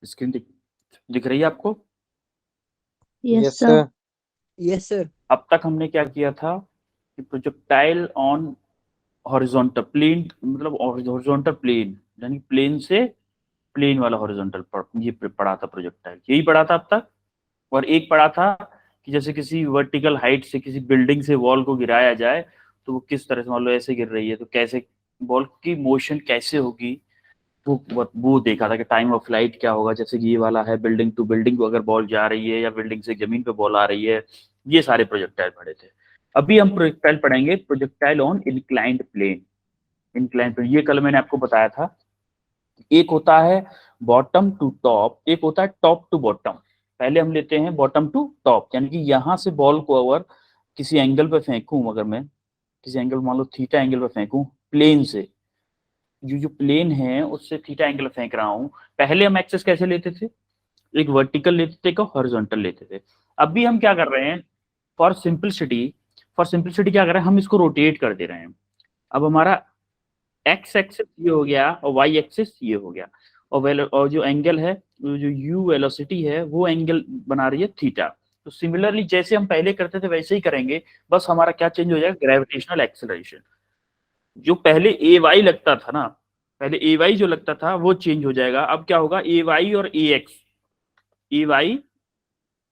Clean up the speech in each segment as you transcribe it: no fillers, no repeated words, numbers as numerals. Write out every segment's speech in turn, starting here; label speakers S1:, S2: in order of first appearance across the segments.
S1: Screen दिख रही है आपको?
S2: Yes sir.
S3: Yes sir.
S1: अब तक हमने क्या किया था कि प्रोजेक्टाइल ऑन हॉरिजॉन्टल प्लेन, मतलब हॉरिजॉन्टल प्लेन, यानी प्लेन से प्लेन वाला हॉरिजॉन्टल ये पढ़ा था प्रोजेक्टाइल, यही पढ़ा था अब तक। और एक पढ़ा था कि जैसे किसी वर्टिकल हाइट से किसी बिल्डिंग से वॉल को गिराया जाए तो वो किस तरह से, मान लो ऐसे गिर रही है तो कैसे बॉल की मोशन कैसे होगी, वो देखा था कि टाइम ऑफ फ्लाइट क्या होगा। जैसे कि ये वाला है, बिल्डिंग टू बिल्डिंग को अगर बॉल जा रही है या बिल्डिंग से जमीन पे बॉल आ रही है, ये सारे प्रोजेक्टाइल पढ़े थे। अभी हम प्रोजेक्टाइल पढ़ेंगे, projectile on inclined plane. Inclined plane ये कल मैंने आपको बताया था, एक होता है बॉटम टू टॉप, एक होता है टॉप टू बॉटम। पहले हम लेते हैं बॉटम टू टॉप, यानी कि यहां से बॉल को अगर किसी एंगल पे फेंकूं, अगर मैं किसी एंगल मान लो थीटा एंगल पे फेंकूं प्लेन से, जो प्लेन है उससे थीटा एंगल फेंक रहा हूं। पहले हम एक्सेस कैसे लेते थे, एक वर्टिकल लेते थे, एक हॉरिजॉन्टल लेते थे। अभी हम क्या कर रहे हैं, फॉर सिंपलिसिटी, क्या कर रहे हैं, हम इसको रोटेट कर दे रहे हैं। अब हमारा एक्स एक्सिस ये हो गया और वाई एक्सिस ये हो गया, और जो एंगल है, जो यू वेलोसिटी है, वो एंगल बना रही है थीटा। तो सिमिलरली जैसे हम पहले करते थे वैसे ही करेंगे, बस हमारा क्या चेंज हो जाएगा, ग्रेविटेशनल एक्सेलरेशन। जो पहले ए वाई लगता था ना, पहले ए वाई जो लगता था वो चेंज हो जाएगा। अब क्या होगा, ए वाई और A x, A Y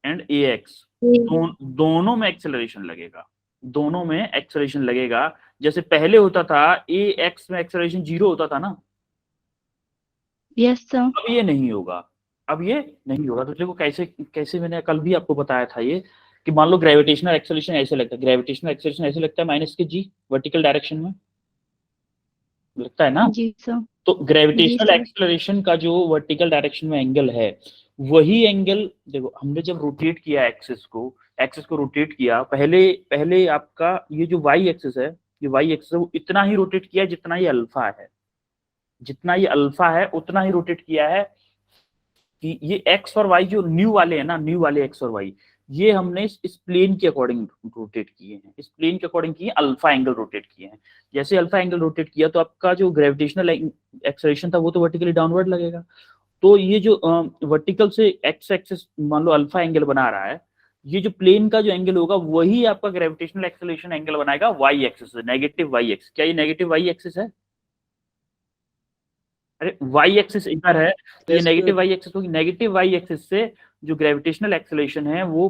S1: and A X, दोनों में एक्सेलरेशन लगेगा, दोनों में एक्सेलरेशन लगेगा। जैसे पहले होता था ए एक्स में एक्सेलरेशन 0 होता था ना,
S2: यस सर।
S1: अब ये नहीं होगा, अब ये नहीं होगा। तो देखो कैसे कैसे, मैंने कल भी आपको बताया था ये, कि मान लो ग्रेविटेशनल एक्सेलरेशन ऐसे लगता है, ग्रेविटेशनल एक्सेलरेशन ऐसे लगता है माइनस के जी वर्टिकल डायरेक्शन में लगता है ना।
S2: जी सर।
S1: तो
S2: जी
S1: ग्रेविटेशनल
S2: सर।
S1: एक्सेलरेशन का जो वर्टिकल डायरेक्शन में एंगल है, वही एंगल देखो हमने जब रोटेट किया एक्सिस को रोटेट किया, पहले पहले आपका ये जो वाई एक्सिस है, ये वाई एक्सिस है, वो इतना ही रोटेट किया जितना ये अल्फा है, जितना ये अल्फा है उतना ही रोटेट किया है। कि ये एक्स और वाई जो न्यू वाले हैं ना, न्यू वाले एक्स और वाई, ये हमने इस प्लेन के अकॉर्डिंग रोटेट किए हैं, इस प्लेन के अकॉर्डिंग किए, अल्फा एंगल रोटेट किए हैं। जैसे अल्फा एंगल रोटेट किया तो आपका जो ग्रेविटेशनल एक्सेलरेशन था वो तो वर्टिकली डाउनवर्ड लगेगा। तो ये जो वर्टिकल से एक्स एक्सिस मान लो अल्फा एंगल बना रहा है, ये जो प्लेन का जो एंगल होगा वही आपका ग्रेविटेशनल एक्सेलरेशन एंगल बनाएगा वाई एक्सिस से, नेगेटिव वाई एक्सिस। क्या ये नेगेटिव वाई एक्सिस है? अरे वाई एक्सिस इधर है तो ये नेगेटिव वाई एक्सिस होगी। नेगेटिव वाई एक्सिस से जो ग्रेविटेशनल एक्सेलरेशन है वो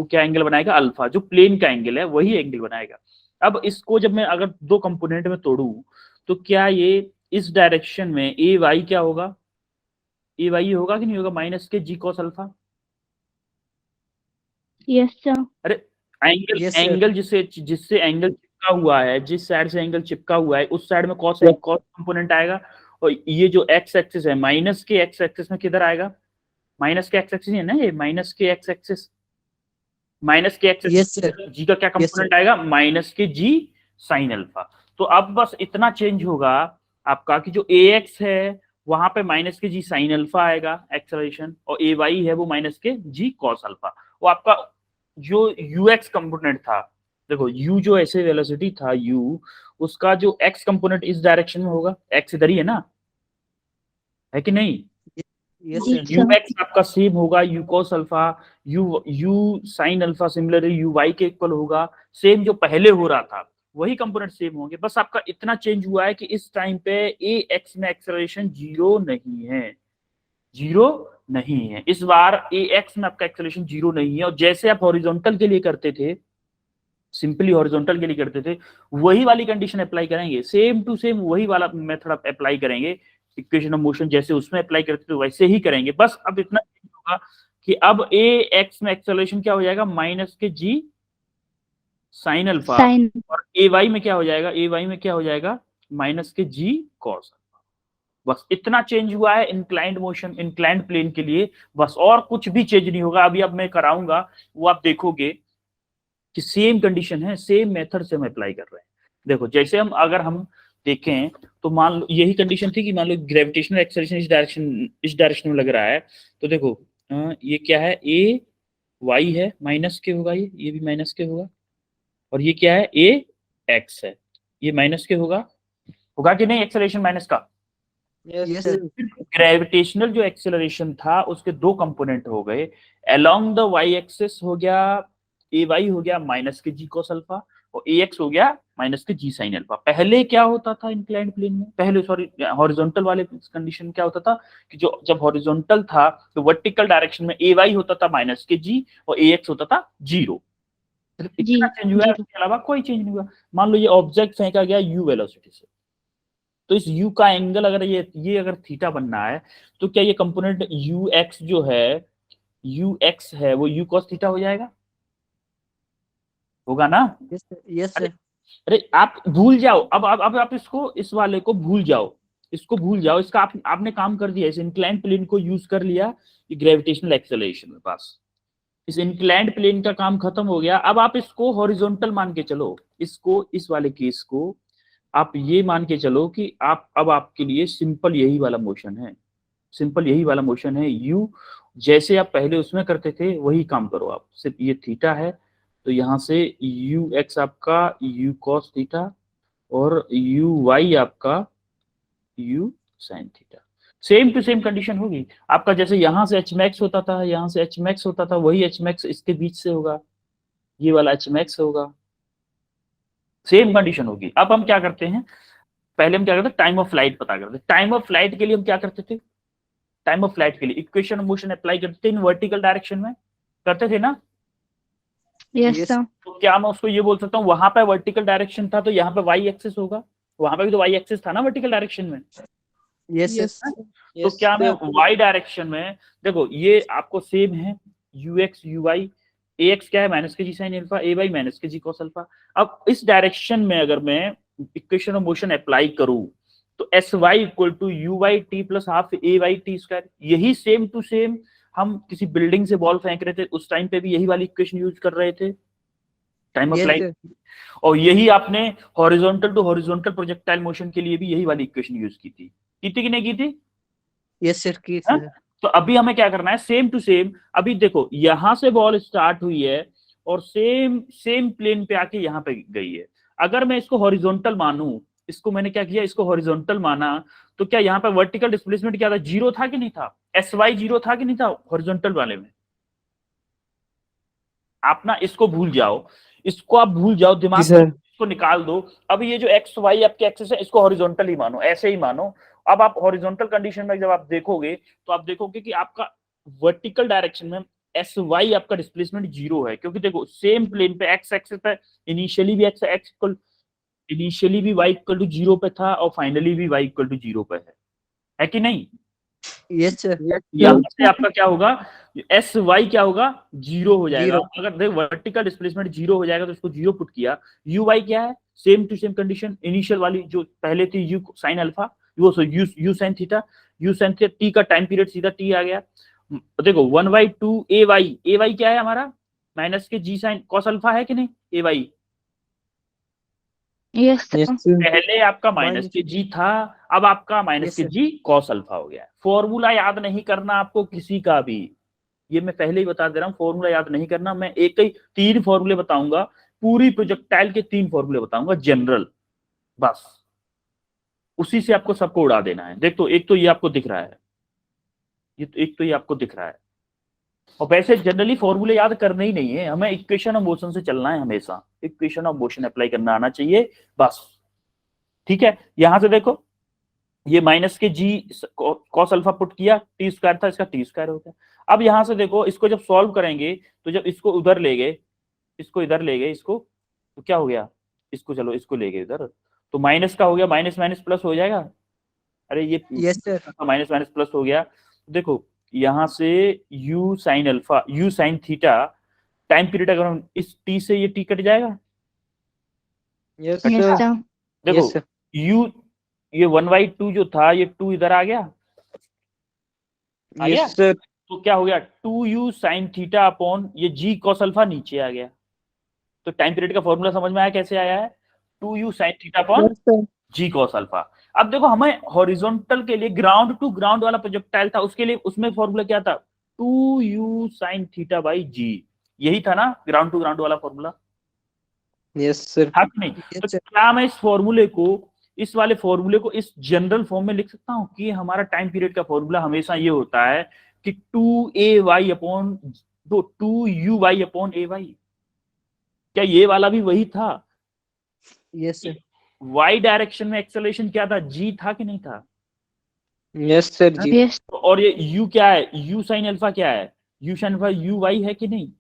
S1: क्या एंगल बनाएगा, अल्फा, जो प्लेन का एंगल है वही एंगल बनाएगा। अब इसको जब मैं अगर दो कंपोनेंट में तोड़ू तो क्या ये इस डायरेक्शन में ए वाई क्या होगा, ए वाई होगा कि नहीं होगा, माइनस के g cos alpha.
S2: Yes sir.
S1: अरे एंगल एंगल जिससे जिससे एंगल चिपका हुआ है, जिस साइड से एंगल चिपका हुआ है उस साइड में कॉस कॉस कंपोनेंट आएगा। और ये जो एक्स एक्सिस है, माइनस के एक्स एक्सिस में किधर आएगा, माइनस के एक्स एक्सिस है ना, ये माइनस के एक्स एक्सिस, माइनस के एक्स जी का क्या कंपोनेंट आएगा, माइनस के जी साइन अल्फा। तो अब बस इतना चेंज होगा आपका कि जो ए एक्स है वहां पे माइनस के जी साइन अल्फा आएगा एक्सेलरेशन, और ए वाई है वो माइनस के जी कॉस अल्फा। वो आपका जो यू एक्स कंपोनेंट था, देखो यू जो ऐसे वेलोसिटी था यू, उसका जो एक्स कंपोनेंट इस डायरेक्शन में होगा, एक्स इधर ही है ना, है कि नहीं। यू एक्स आपका सेम होगा U cos alpha, U sign alpha similarly U Y के इक्वल होगा, सेम जो पहले हो रहा था वही कंपोनेंट सेम होंगे। बस आपका इतना चेंज हुआ है कि इस टाइम पे ए एक्स में एक्सेलरेशन जीरो नहीं है, जीरो नहीं है इस बार ए एक्स में आपका एक्सेलरेशन जीरो नहीं है। और जैसे आप हॉरिजॉन्टल के लिए करते थे, सिंपली हॉरिजॉन्टल के लिए करते थे, वही वाली कंडीशन अप्लाई करेंगे, सेम टू सेम वही वाला मेथड अप्लाई करेंगे, इक्वेशन ऑफ मोशन जैसे उसमें अप्लाई करते थे वैसे ही करेंगे। बस अब इतना होगा कि अब ए एक्स में एक्सेलरेशन क्या हो जाएगा, माइनस के जी साइन अल्फा, और ए वाई में क्या हो जाएगा, ए वाई में क्या हो जाएगा, माइनस के जी कॉस। बस इतना चेंज हुआ है इंक्लाइंड मोशन, इंक्लाइंड प्लेन के लिए, बस और कुछ भी चेंज नहीं होगा। अभी अब मैं कराऊंगा वो आप देखोगे कि सेम कंडीशन है, सेम मेथड से हम अप्लाई कर रहे हैं। देखो जैसे हम अगर हम देखें तो मान लो यही कंडीशन थी कि मान लो ग्रेविटेशनल एक्सेलरेशन इस डायरेक्शन में लग रहा है, तो देखो ये क्या है, ए वाई है माइनस के होगा, ये भी माइनस के होगा, और ये क्या है, ए एक्स है, ये माइनस के होगा, होगा कि नहीं एक्सेलरेशन माइनस का,
S3: यस सर।
S1: ग्रेविटेशनल जो एक्सेलरेशन था उसके दो कंपोनेंट हो गए, अलोंग द वाई एक्सिस हो गया ए वाई हो गया माइनस के जी कोस अल्फा, और ए एक्स हो गया माइनस के जी साइन अल्फा। पहले क्या होता था इंक्लाइंड प्लेन में, पहले सॉरी हॉरिजॉन्टल वाले कंडीशन में क्या होता था कि जो जब हॉरिजॉन्टल था तो वर्टिकल डायरेक्शन में ए वाई होता था माइनस के जी और ए एक्स होता था जीरो। इतना चेंज हुआ है, इसके अलावा कोई चेंज नहीं हुआ। मान लो ये ऑब्जेक्ट फेंका गया यू वेलोसिटी से, तो इस u का एंगल अगर ये अगर थीटा बनना है तो क्या ये कंपोनेंट यू एक्स जो है यू एक्स है वो यू कॉस थीटा हो जाएगा, होगा ना?
S3: Yes sir.
S1: अरे आप भूल जाओ, अब आप इसको इस वाले को भूल जाओ, इसको भूल जाओ, इसका आपने काम कर दिया, इस इंक्लाइंड प्लेन को यूज कर लिया ग्रेविटेशनल एक्सेलरेशन में, बस इस इंक्लाइंड प्लेन का काम खत्म हो गया। अब आप इसको हॉरिजॉन्टल मान के चलो, इसको इस वाले केस को आप ये मान के चलो कि आप अब आपके लिए सिंपल यही वाला मोशन है, सिंपल यही वाला मोशन है, यू जैसे आप पहले उसमें करते थे वही काम करो आप, सिर्फ ये थीटा है तो यहाँ से यू एक्स आपका यू कॉस थीटा और यू वाई आपका u sin theta, same to same condition होगी आपका। जैसे यहाँ से एच मैक्स होता था, यहाँ से एच मैक्स होता था, वही एच मैक्स इसके बीच से होगा, ये वाला एच मैक्स होगा, सेम कंडीशन होगी। अब हम क्या करते हैं, पहले हम क्या करते हैं टाइम ऑफ फ्लाइट पता करते हैं। टाइम ऑफ फ्लाइट के लिए हम क्या करते थे, टाइम ऑफ फ्लाइट के लिए इक्वेशन ऑफ मोशन अप्लाई करते थे इन वर्टिकल डायरेक्शन में, करते थे ना?
S2: Yes sir.
S1: तो क्या मैं उसको ये बोल सकता हूँ वहां पे वर्टिकल डायरेक्शन था तो यहाँ पे वाई एक्सिस होगा, वहां पे भी तो वाई एक्सिस था ना वर्टिकल डायरेक्शन में?
S3: यस
S1: तो क्या मैं वाई डायरेक्शन में, देखो ये आपको सेम है u x u y, a x क्या है माइनस के g sin alpha, a y minus के जी कॉस अल्फा। अब इस डायरेक्शन में अगर मैं इक्वेशन ऑफ मोशन अप्लाई करूं तो s y equal to u y t plus half a y t square, यही सेम टू सेम हम किसी बिल्डिंग से बॉल फेंक रहे थे उस टाइम पे भी यही वाली इक्वेशन यूज कर रहे थे, टाइम ऑफ फ्लाइट। और यही आपने horizontal to horizontal projectile motion के लिए भी यही वाली इक्वेशन यूज की थी कि नहीं की थी?
S3: यस सर की
S1: हा? तो अभी हमें क्या करना है सेम टू सेम, अभी देखो यहां से बॉल स्टार्ट हुई है और सेम सेम प्लेन पे आके यहाँ पे गई है। अगर मैं इसको हॉरिजॉन्टल मानूं, इसको मैंने क्या किया, इसको हॉरिजॉन्टल माना, तो क्या यहाँ पे वर्टिकल डिस्प्लेसमेंट क्या था, जीरो था कि नहीं था? एस वाई जीरो था कि नहीं था हॉरिजॉन्टल वाले में? आप ना इसको भूल जाओ, इसको आप भूल जाओ दिमाग से, इसको निकाल दो। अब ये जो एक्स वाई आपके एक्सिस है इसको हॉरिजॉन्टल ही मानो, ऐसे ही मानो। अब आप हॉरिजॉन्टल कंडीशन में जब आप देखोगे तो आप देखोगे कि आपका वर्टिकल डायरेक्शन में एस वाई आपका डिस्प्लेसमेंट जीरो है, क्योंकि देखो सेम प्लेन पे एक्स एक्सिस पे इनिशियली भी एक्स एक्स इक्वल इनिशियली भी वाई इक्वल टू जीरो पे था और फाइनली भी वाई इक्वल टू जीरो पे है कि नहीं?
S3: Yes sir.
S1: यहाँ से आपका क्या होगा, एस वाई क्या होगा, जीरो हो जाएगा।
S3: जीरो।
S1: अगर देख वर्टिकल डिस्प्लेसमेंट जीरो हो जाएगा तो इसको जीरो पुट किया, यू वाई क्या है, same to same condition initial वाली जो पहले थी यू साइन अल्फा, वो u sin theta, u sin theta, t का टाइम पीरियड सीधा टी आ गया। देखो 1/2 ए वाई क्या है हमारा, माइनस के जी साइन कॉस अल्फा है कि नहीं ए वाई?
S2: Yes sir.
S1: पहले आपका माइनस के जी था, अब आपका माइनस के जी कॉस अल्फा हो गया। फॉर्मूला याद नहीं करना आपको किसी का भी, ये मैं पहले ही बता दे रहा हूँ, फॉर्मूला याद नहीं करना। मैं एक ही 3 फॉर्मूले बताऊंगा, पूरी प्रोजेक्टाइल के 3 फॉर्मूले बताऊंगा जनरल, बस उसी से आपको सबको उड़ा देना है। देख तो एक तो ये आपको दिख रहा है, एक तो ये आपको दिख रहा है। और वैसे जनरली फॉर्मूले याद करने ही नहीं है हमें, इक्वेशन ऑफ मोशन से चलना है हमेशा, इक्वेशन ऑफ मोशन अप्लाई करना आना चाहिए बस, ठीक है? यहां से देखो ये माइनस के जी कॉस अल्फा पुट किया, टी स्क्वायर था, इसका टी स्क्वायर हो गया। अब यहां से देखो इसको जब सॉल्व करेंगे तो जब इसको उधर ले गए, इसको इधर ले गए, इसको तो क्या हो गया, इसको चलो इसको ले गए इधर, तो माइनस का हो गया, माइनस माइनस प्लस हो जाएगा। अरे ये माइनस माइनस प्लस हो गया। देखो यहां से you sine alpha U sin theta time period अगर हम इस टी से ये टी कट जाएगा,
S3: यस
S2: सर।
S1: देखो यू ये 1/2 जो था ये 2 इधर आ गया, आ गया? तो क्या हो गया 2u साइन थीटा अपॉन ये g cos अल्फा नीचे आ गया। तो टाइम पीरियड का फॉर्मूला समझ में आया कैसे आया है, 2u sine theta upon g cos alpha. अब देखो हमें हॉरिजॉन्टल के लिए ग्राउंड टू ग्राउंड वाला प्रोजेक्टाइल था, उसके लिए उसमें फॉर्मूला क्या था, 2u sine theta by g, यही था ना ग्राउंड टू ग्राउंड वाला फॉर्मूला?
S3: Yes sir.
S1: था कि नहीं? तो क्या मैं इस फॉर्मूले को इस वाले फॉर्मूले को इस जनरल फॉर्म में लिख सकता हूं कि हमारा टाइम पीरियड का फॉर्मूला हमेशा ये होता है कि 2ay upon 2u_y upon ay। क्या ये वाला भी वही था?
S3: Yes sir.
S1: y डायरेक्शन में एक्सेलरेशन क्या था? g था कि नहीं था?
S3: यस सर जी।
S2: Yes.
S1: और ये u क्या है? u sin अल्फा क्या है? u sin अल्फा uy है कि नहीं?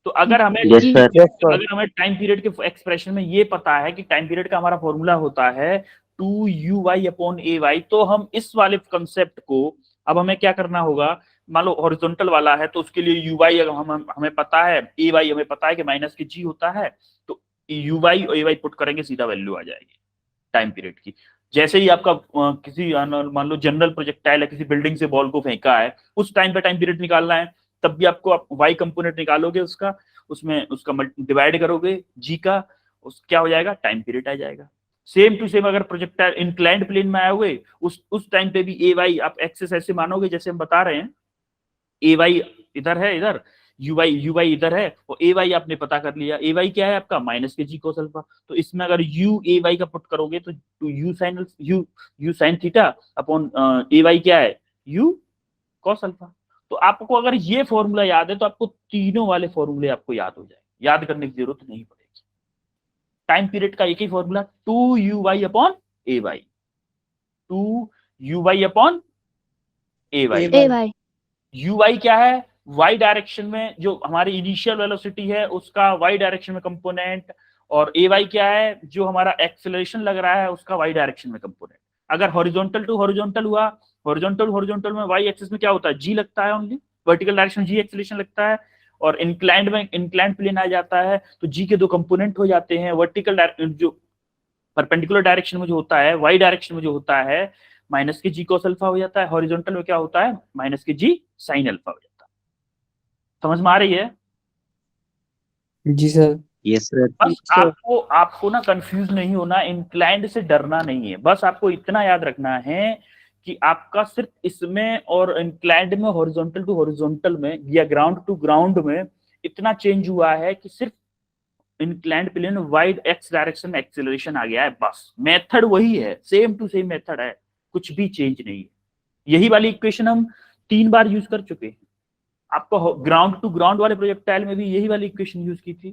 S1: तो अगर हमें
S2: Yes, sir.
S3: Yes sir.
S1: अगर हमें टाइम पीरियड के एक्सप्रेशन में ये पता है कि टाइम पीरियड का हमारा फॉर्मूला होता है 2u_y अपॉन ay, तो हम इस वाले कंसेप्ट को अब हमें क्या करना होगा? मान लो हॉरिजॉन्टल वाला है तो उसके लिए uy हमें पता है, ay हमें पता है कि माइनस के g होता है, तो uy और ay पुट करेंगे, सीधा वैल्यू आ जाएगी टाइम पीरियड की। जैसे ही आपका किसी मान लो जनरल प्रोजेक्टाइल है, किसी बिल्डिंग से बॉल को फेंका है, उस टाइम पे टाइम पीरियड निकालना है, तब भी आपको आप y कंपोनेंट निकालोगे उसका, उसमें उसका डिवाइड करोगे g का, उस क्या हो जाएगा? टाइम पीरियड आ जाएगा। सेम टू सेम अगर प्रोजेक्टाइल इंक्लाइंड प्लेन में आए हुए उस टाइम पे भी ay आप एक्सेस ऐसे मानोगे जैसे हम बता रहे हैं, ay इधर है, इधर uy इधर है, और ay आपने पता कर लिया, ay क्या है आपका? माइनस के g cos अल्फा। तो इसमें अगर u ay का पुट करोगे तो u sin theta upon ay क्या है? u cos alpha. तो आपको अगर ये फॉर्मूला याद है तो आपको तीनों वाले फॉर्मूले आपको याद हो जाए, याद करने की जरूरत नहीं पड़ेगी। टाइम पीरियड का एक ही formula 2u_y upon ay, 2u_y upon ay।
S2: AY.
S1: uy क्या है? y डायरेक्शन में जो हमारी इनिशियल वेलोसिटी है उसका y डायरेक्शन में कंपोनेंट, और ay क्या है? जो हमारा एक्सेलरेशन लग रहा है उसका y डायरेक्शन में कंपोनेंट। अगर हॉरिजॉन्टल टू हॉरिजॉन्टल हुआ, हॉरिजॉन्टल में y एक्सिस में क्या होता है? g लगता है ओनली, वर्टिकल डायरेक्शन में g एक्सेलरेशन लगता है, और इंक्लाइंड में इंक्लाइंड प्लेन आ जाता है तो g के दो कंपोनेंट हो जाते हैं। वर्टिकल जो परपेंडिकुलर डायरेक्शन में जो होता है, y डायरेक्शन में जो होता है माइनस के g cos अल्फा हो जाता है, हॉरिजॉन्टल में क्या होता है? माइनस के g sin अल्फा हो जाता है। समझ में आ रही है?
S3: जी सर। Yes sir.
S1: बस आपको ना कंफ्यूज नहीं होना, इंक्लाइंड से डरना नहीं है, बस आपको इतना याद रखना है कि आपका सिर्फ इसमें और इंक्लाइंड में, हॉरिजॉन्टल टू हॉरिजॉन्टल में या ग्राउंड टू ग्राउंड में इतना चेंज हुआ है कि सिर्फ इंक्लाइंड प्लेन में वाइड एक्स डायरेक्शन में एक्सेलरेशन आ गया है, बस मेथड वही है, सेम टू सेम मेथड है, कुछ भी चेंज नहीं है। यही वाली इक्वेशन हम 3 बार यूज कर चुके हैं। आपको ग्राउंड टू ग्राउंड वाले प्रोजेक्टाइल में भी यही वाली इक्वेशन यूज की थी,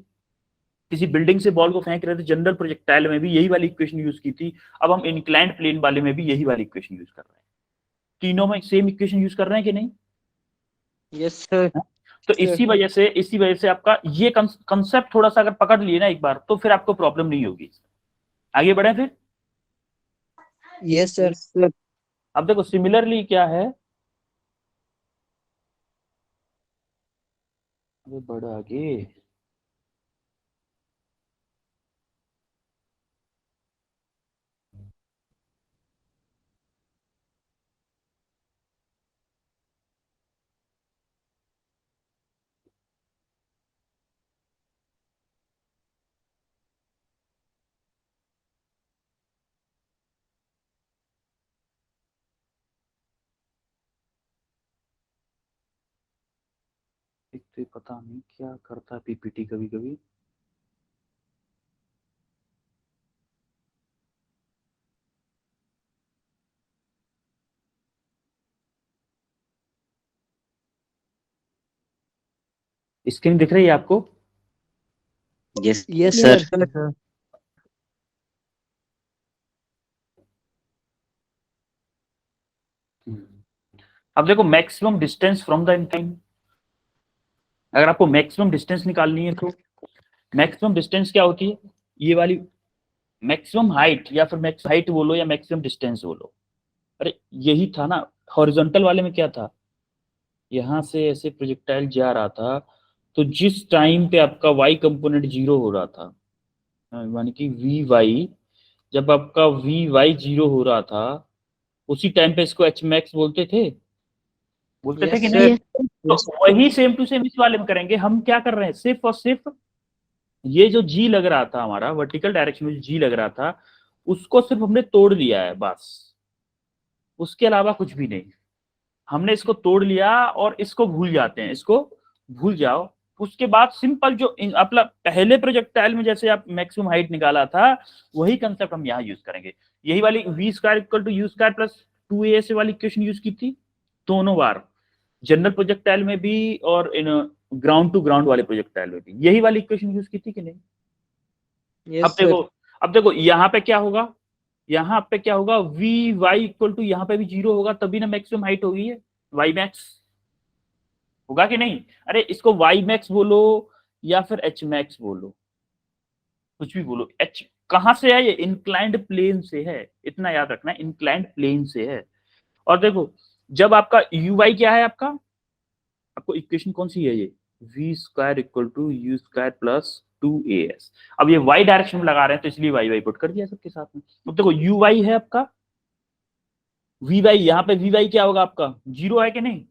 S1: किसी बिल्डिंग से बॉल को फेंक रहे थे जनरल प्रोजेक्टाइल में भी यही वाली इक्वेशन यूज की थी, अब हम इंक्लाइंड प्लेन वाले में भी यही वाली इक्वेशन यूज कर रहे हैं। तीनों में सेम इक्वेशन यूज कर रहे हैं कि नहीं?
S3: Yes sir.
S1: तो इसी वजह से आपका ये कंसेप्ट थोड़ा सा अगर पकड़ लिए ना एक बार, तो फिर आपको प्रॉब्लम नहीं होगी। आगे बढ़े फिर।
S3: Yes sir.
S1: अब देखो सिमिलरली क्या है, बढ़ आगे, एक तो पता नहीं क्या करता है पीपीटी कभी कभी। स्क्रीन दिख रही है आपको?
S3: Yes
S2: Yes.
S3: सर।
S1: अब देखो maximum distance from the incline, अगर आपको मैक्सिमम डिस्टेंस निकालनी है तो मैक्सिमम डिस्टेंस क्या होती है? ये वाली मैक्सिमम हाइट, या फिर मैक्स हाइट बोलो या मैक्सिमम डिस्टेंस बोलो। अरे यही था ना, हॉरिजॉन्टल वाले में क्या था? यहां से ऐसे प्रोजेक्टाइल जा रहा था, तो जिस टाइम पे आपका y कंपोनेंट 0 हो रहा था, यानी कि vy, जब आपका vy 0 हो रहा था उसी टाइम पे इसको h max बोलते थे कि नहीं?
S2: Yes.
S1: तो वही सेम टू सेम इस वाले में करेंगे। हम क्या कर रहे हैं, सिर्फ और सिर्फ ये जो जी लग रहा था हमारा वर्टिकल डायरेक्शन में, जो जी लग रहा था उसको सिर्फ हमने तोड़ लिया है बस, उसके अलावा कुछ भी नहीं। हमने इसको तोड़ लिया और इसको भूल जाते हैं, इसको भूल जाओ, उसके बाद सिंपल जो अपना पहले प्रोजेक्टाइल में जैसे आप मैक्सिमम हाइट निकाला था वही कंसेप्ट हम यहाँ यूज करेंगे। यही वाली v square equal to u square plus 2as वाली इक्वेशन यूज की थी दोनों बार, जनरल प्रोजेक्टाइल में भी और इन ग्राउंड टू ग्राउंड वाले प्रोजेक्टाइल में भी यही वाली इक्वेशन यूज की थी कि नहीं?
S3: Yes, sir.
S1: अब देखो यहाँ पे क्या होगा, यहाँ पे क्या होगा, वी वाई इक्वल टू यहाँ पे भी 0 होगा तभी ना मैक्सिमम हाइट होगी है, वाई मैक्स होगा कि नहीं? अरे इसको वाई मैक्स बोलो या फिर एच मैक्स बोलो, कुछ भी बोलो, एच कहां से है? ये इंक्लाइंड प्लेन से है, इतना याद रखना, इंक्लाइंड प्लेन से है। और देखो जब आपका यू वाई क्या है, आपको इक्वेशन कौन सी है? ये v square equal to u square plus 2as। अब ये y डायरेक्शन में लगा रहे हैं तो इसलिए y पुट कर दिया सबके साथ में। अब देखो यू वाई है आपका, वी वाई, यहाँ पे वी वाई क्या होगा आपका? 0 है कि नहीं?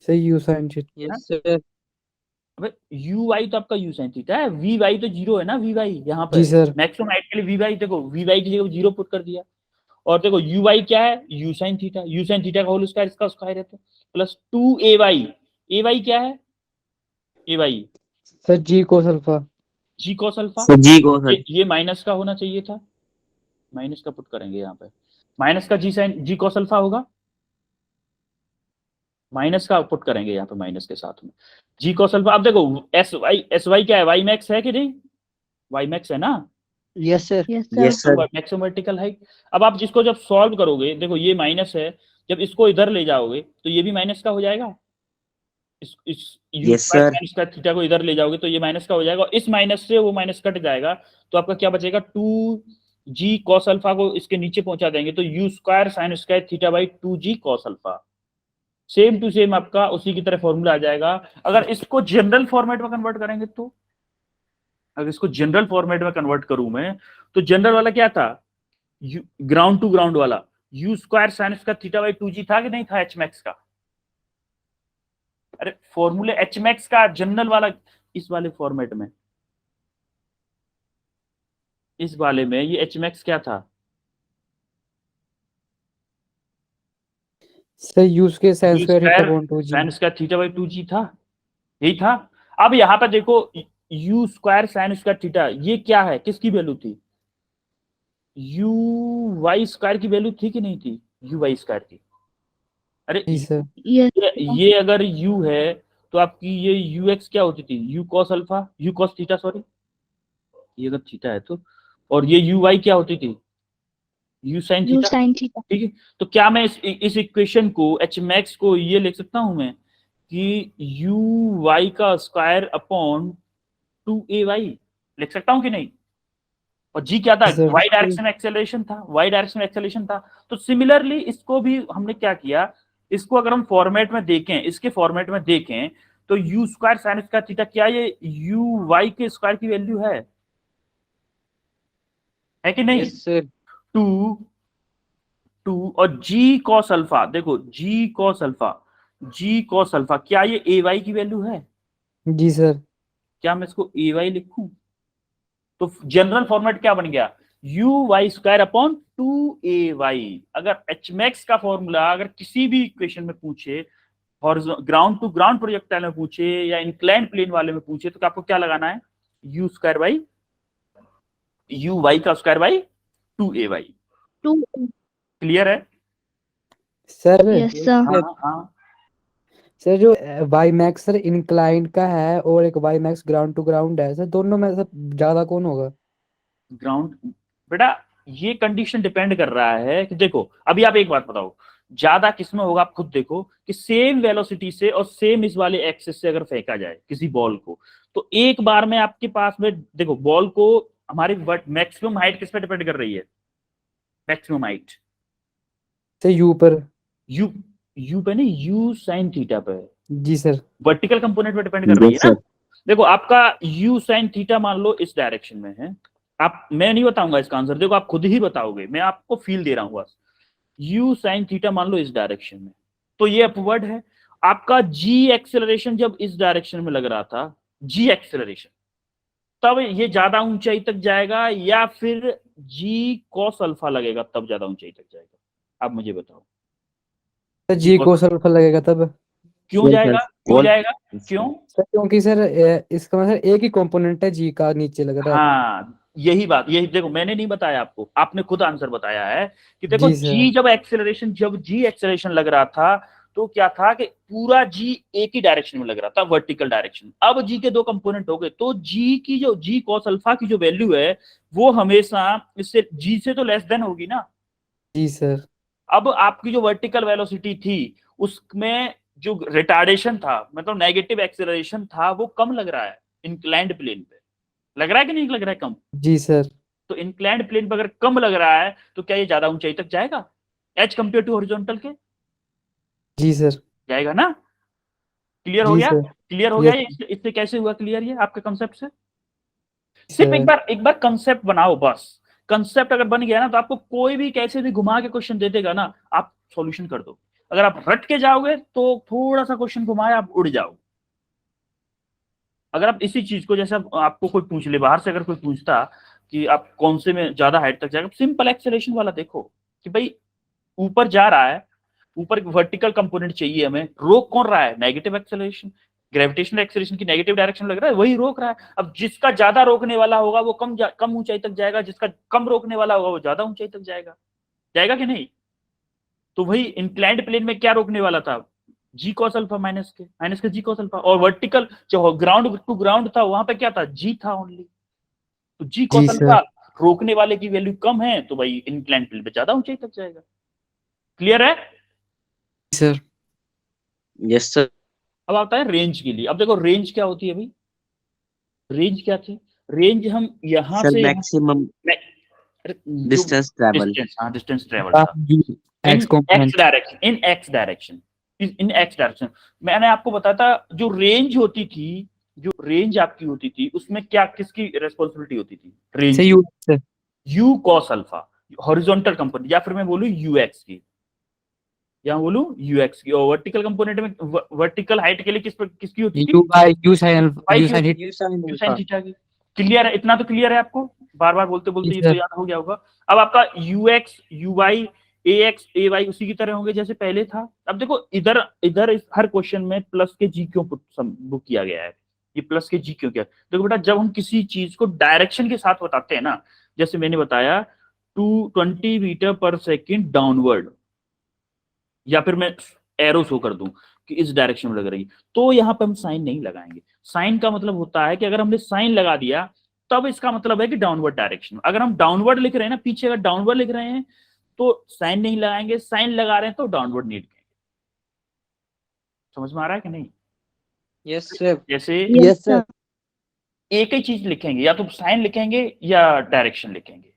S3: Sir you sin theta. Yes, sir.
S1: अबे यू वाई तो आपका यू साइन थीटा है, वी वाई तो 0 है ना, वी वाई यहाँ पे
S3: जी सर।
S1: मैक्सिमम हाइट के लिए वी वाई, देखो वी वाई की जगह 0 पुट कर दिया। और देखो यू वाई क्या है? You sin theta, u sin theta का होल स्क्वायर इसका स्क्वायर है तो प्लस 2ay। ए वाई क्या है? ए why
S3: sir ji cos alpha.
S1: Ji cos alpha,
S3: sir जी कोस
S1: ये माइनस का होना चाहिए था, माइनस का पुट करेंगे यहाँ पे, माइनस का जी साइन जी कॉस अल्फा होगा, माइनस का पुट करेंगे यहाँ पे माइनस के साथ में जी कॉस अल्फा। अब देखो एस वाई क्या है? वाई मैक्स है कि नहीं? वाई मैक्स है ना?
S3: Yes sir.
S2: Yes, sir.
S3: Yes sir.
S1: Maximum vertical height. अब आप जिसको जब सॉल्व करोगे, देखो ये माइनस है, जब इसको इधर ले जाओगे तो ये भी माइनस का हो जाएगा, इस
S3: Yes, sir.
S1: माइनस का थीटा को इधर ले जाओगे तो ये माइनस का हो जाएगा, और इस माइनस से वो माइनस कट जाएगा तो आपका क्या बचेगा? 2g cos अल्फा को इसके नीचे पहुंचा देंगे तो u square sin square theta by 2g cos alpha, same to same आपका उसी की तरह फॉर्मूला आ जाएगा। अगर इसको जनरल फॉर्मेट में कन्वर्ट करेंगे तो, अगर इसको जनरल फॉर्मेट में कन्वर्ट करूं मैं तो जनरल वाला क्या था? ग्राउंड टू ग्राउंड वाला u square sin square theta by 2g था कि नहीं था एच मैक्स का? अरे फॉर्मूले एच मैक्स का जनरल वाला, इस वाले फॉर्मेट में, इस वाले में ये एच मैक्स क्या था?
S3: सर यू के sign square theta upon 2g।
S1: Sign square theta by 2g था, यही था। अब यहाँ पर देखो u square sin square theta ये क्या है, किसकी वैल्यू थी? यू वाई स्क्वायर की वैल्यू थी कि नहीं थी? यू वाई स्क्वायर की। अरे
S3: जी सर।
S2: Yes,
S1: ये अगर u है तो आपकी ये यू एक्स क्या होती थी? You cos alpha, you cos theta sorry, ये अगर थीटा है तो, और ये यू वाई क्या होती थी? U sin
S2: you
S1: theta.
S2: sin theta.
S1: ठीक है, तो क्या मैं इस इक्वेशन को एच मैक्स को ये लिख सकता हूं मैं कि यू वाई का स्क्वायर अपॉन 2ay लिख सकता हूं कि नहीं? और जी क्या था?
S3: सर।
S1: वाई डायरेक्शन में एक्सेलरेशन था, वाई डायरेक्शन में एक्सेलरेशन था। तो सिमिलरली इसको भी हमने क्या किया, इसको अगर हम फॉर्मेट में देखें, इसके फॉर्मेट में देखें तो you square sin square theta क्या ये यू वाई के स्क्वायर की वैल्यू है कि नहीं?
S3: Yes sir.
S1: 2 और जी कॉस अल्फा, देखो जी कॉस अल्फा, जी कॉस अल्फा क्या ये ए वाई की वैल्यू है?
S3: जी सर।
S1: क्या मैं इसको ए वाई लिखूं? तो जनरल फॉर्मेट क्या बन गया? U y square upon 2ay। अगर एच मैक्स का फॉर्मूला अगर किसी भी इक्वेशन में पूछे, ग्राउंड टू ग्राउंड प्रोजेक्टाइल में पूछे या इंक्लाइंड प्लेन वाले में पूछे तो आपको क्या लगाना है? U square by u y का स्क्वायर बाई 2ay।
S2: 2.
S1: क्लियर है?
S3: सर।
S2: Yes, sir.
S1: हाँ
S3: सर जो वाई मैक्स सर इंक्लाइंड का है और एक y max ground to ground है, सर दोनों में सर ज्यादा कौन होगा?
S1: ग्राउंड, बेटा ये कंडीशन डिपेंड कर रहा है कि देखो अभी आप एक बात बताओ, ज्यादा किसमें होगा? आप खुद देखो कि सेम वेलोसिटी से और सेम इस वाले एक्सिस से अगर फेंका जाए किसी बॉल को तो एक बार में आपके पास में, देखो बॉल को हमारी मैक्सिमम हाइट किस पे डिपेंड कर रही है? मैक्सिमम हाइट
S3: सर यू पर।
S1: यू पे नहीं, यू साइन थीटा पे,
S3: जी सर।
S1: वर्टिकल कंपोनेंट पे डिपेंड कर रही है ना। देखो आपका यू साइन थीटा मान लो इस डायरेक्शन में है, आप, मैं नहीं बताऊंगा इसका आंसर, देखो आप खुद ही बताओगे, मैं आपको फील दे रहा हूं बस। यू साइन थीटा मान लो इस डायरेक्शन में, तो ये अपवर्ड है। आपका जी एक्सेलरेशन जब इस डायरेक्शन में लग रहा था, जी एक्सेलरेशन, तब ये ज्यादा ऊंचाई तक जाएगा या फिर जी कॉस अल्फा लगेगा तब ज्यादा ऊंचाई तक जाएगा? आप मुझे बताओ।
S3: सर जी कोस अल्फा लगेगा तब।
S1: क्यों
S4: Yes,
S1: जाएगा,
S4: sir.
S1: क्यों
S4: All-
S1: जाएगा, क्यों?
S3: सर क्योंकि सर इसका मतलब एक ही कंपोनेंट है जी का नीचे लग रहा है।
S1: हाँ, यही बात, यही देखो मैंने नहीं बताया आपको, आपने खुद आंसर बताया है कि देखो
S3: जी सर।
S1: जी जब जी एक्सेलरेशन लग रहा था तो क्या था कि पूरा जी एक ही डायरेक्शन में लग रहा था, वर्टिकल डायरेक्शन। अब जी के दो कंपोनेंट हो गए तो जी की जो जी कॉस अल्फा की जो वैल्यू है वो हमेशा इससे जी से तो लेस देन होगी ना।
S3: जी सर।
S1: अब आपकी जो वर्टिकल वेलोसिटी थी उसमें जो रिटार्डेशन था, मतलब नेगेटिव एक्सेलरेशन था, वो कम लग रहा है इंक्लाइंड प्लेन पे। लग रहा है कि नहीं लग रहा है कम?
S3: जी सर।
S1: तो इंक्लाइंड प्लेन पर अगर कम लग रहा है तो क्या ये ज्यादा ऊंचाई तक जाएगा एज कंपेयर टू हॉरिजॉन्टल के?
S3: जी सर।
S1: जाएगा ना। क्लियर हो
S3: जी
S1: गया?
S3: सर।
S1: क्लियर हो गया
S3: यस
S1: ये? इससे कैसे हुआ क्लियर ये आपके कंसेप्ट से? सिर्फ
S3: सर।
S1: एक बार कंसेप्ट बनाओ बस। कंसेप्ट अगर बन गया ना तो आपको कोई भी कैसे भी घुमा के क्वेश्चन दे देगा ना, आप सॉल्यूशन कर दो। अगर आप रट के जाओगे तो थोड़ा सा क्वेश्चन घुमाए आप उड़ जाओ। अगर आप इसी चीज को, जैसे आपको कोई पूछ ले बाहर से, अगर कोई पूछता कि आप कौन से में ज्यादा हाइट तक जाएगा, सिंपल एक्सेलरेशन वाला देखो कि भाई ऊपर जा रहा है, ऊपर वर्टिकल कंपोनेंट चाहिए हमें, रोक कौन रहा है? Negative acceleration. ग्रेविटेशनल एक्सेलरेशन की नेगेटिव डायरेक्शन लग रहा है, वही रोक रहा है। अब जिसका ज्यादा रोकने वाला होगा वो कम ऊंचाई तक जाएगा, जिसका कम रोकने वाला होगा वो ज्यादा ऊंचाई तक जाएगा। जाएगा कि नहीं? तो वही इंक्लाइंड प्लेन में क्या रोकने वाला था? जी कॉस अल्फा माइनस के जी कॉस अल्फा। और वर्टिकल जो ग्राउंड टू ग्राउंड था वहां पे क्या था? जी था ओनली। तो जी
S3: जी
S1: कॉस
S3: सर।
S1: अल्फा रोकने वाले की वैल्यू कम है तो भाई इंक्लाइंड प्लेन पे ज्यादा ऊंचाई तक जाएगा। क्लियर है?
S3: सर।
S4: Yes, sir.
S1: अब आता है रेंज के लिए। अब देखो रेंज क्या होती है भाई? रेंज क्या थी? रेंज हम यहां
S4: Sir,
S1: से
S4: maximum
S1: जो
S4: distance travel.
S1: डिस्टेंस, हाँ डिस्टेंस ट्रेवल था
S3: एक्स
S1: इन
S3: कंपोनेंट।
S1: एक्स डायरेक्शन, इन एक्स डायरेक्शन। मैंने आपको बताया था जो रेंज होती थी, जो रेंज आपकी होती थी उसमें क्या किसकी रेस्पॉन्सिबिलिटी होती थी? Range
S3: sir you sir.
S1: U cos alpha, horizontal component, या फिर मैं बोलूं यूएक्स की, या बोलूं यूएक्स की। और वर्टिकल कंपोनेंट में वर्टिकल हाइट के लिए किसकी होती थी?
S3: U by u sin
S1: pi
S3: u
S1: की
S3: साइन
S1: होती थी, यू साइन थीटा की। क्लियर है? इतना तो क्लियर है आपको? बार बार बोलते बोलते ये तो
S3: सर।
S1: याद हो गया होगा। अब आपका u x u y a x A y उसी की तरह होंगे जैसे पहले था। अब देखो इधर इधर हर क्वेश्चन में प्लस के जी क्यों बुक किया गया है? ये प्लस के जी क्यों किया? देखो बेटा, जब हम किसी चीज को डायरेक्शन के साथ बताते हैं ना, जैसे मैंने बताया 220 मीटर पर सेकेंड डाउनवर्ड, या फिर मैं एरो शो कर दूं कि इस डायरेक्शन में लग रही है, तो यहां पे हम साइन नहीं लगाएंगे। साइन का मतलब होता है कि अगर हमने साइन लगा दिया तब इसका मतलब है कि डाउनवर्ड डायरेक्शन। अगर हम डाउनवर्ड लिख रहे हैं ना, पीछे अगर डाउनवर्ड लिख रहे हैं तो साइन नहीं लगाएंगे, साइन लगा रहे हैं तो डाउनवर्ड नहीं लिखेंगे। समझ में आ रहा है कि नहीं?
S4: Yes, sir.
S1: जैसे
S2: Yes, sir.
S1: एक ही चीज लिखेंगे, या तो साइन लिखेंगे या डायरेक्शन लिखेंगे,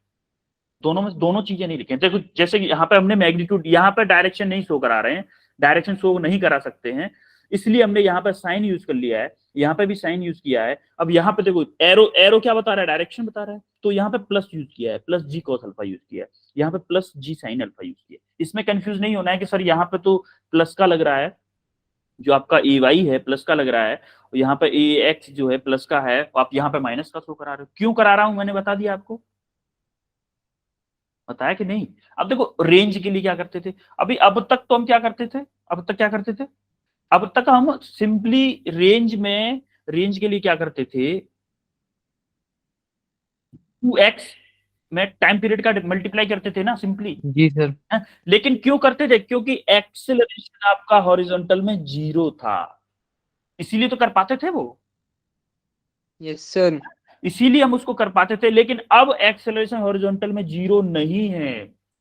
S1: दोनों में दोनों चीजें नहीं लिखेंगे। देखो जैसे कि यहाँ पे हमने मैग्नीट्यूड, यहाँ पे डायरेक्शन नहीं शो करा रहे हैं, डायरेक्शन शो नहीं करा सकते हैं, इसलिए हमने यहाँ पे साइन यूज कर लिया है, यहाँ पे भी साइन यूज किया है। अब यहाँ पे देखो एरो, एरो क्या बता रहा है? डायरेक्शन बता रहा है, तो यहाँ पे प्लस यूज किया है, प्लस जी कॉस अल्फा यूज किया है, यहाँ पे प्लस जी साइन अल्फा यूज किया है। इसमें कंफ्यूज नहीं होना है कि सर यहाँ पे तो प्लस का लग रहा है, जो आपका ए वाई है प्लस का लग रहा है, और यहाँ पे ए एक्स जो है प्लस का है, आप यहाँ पे माइनस का शो करा रहे हो। क्यों करा रहा हूं मैंने बता दिया आपको, बताया कि नहीं? अब देखो रेंज के लिए क्या करते थे, अभी अब तक तो हम क्या करते थे, अब तक क्या करते थे, अब तक हम सिंपली रेंज में, रेंज के लिए क्या करते थे, 2x में टाइम पीरियड का मल्टीप्लाई करते थे ना सिंपली।
S3: जी सर।
S1: लेकिन क्यों करते थे? क्योंकि एक्सेलरेशन आपका हॉरिजॉन्टल में 0 था, इसीलिए तो कर पाते थे वो,
S4: Yes, sir.
S1: इसीलिए हम उसको कर पाते थे। लेकिन अब एक्सेलरेशन हॉरिजॉन्टल में 0 नहीं है,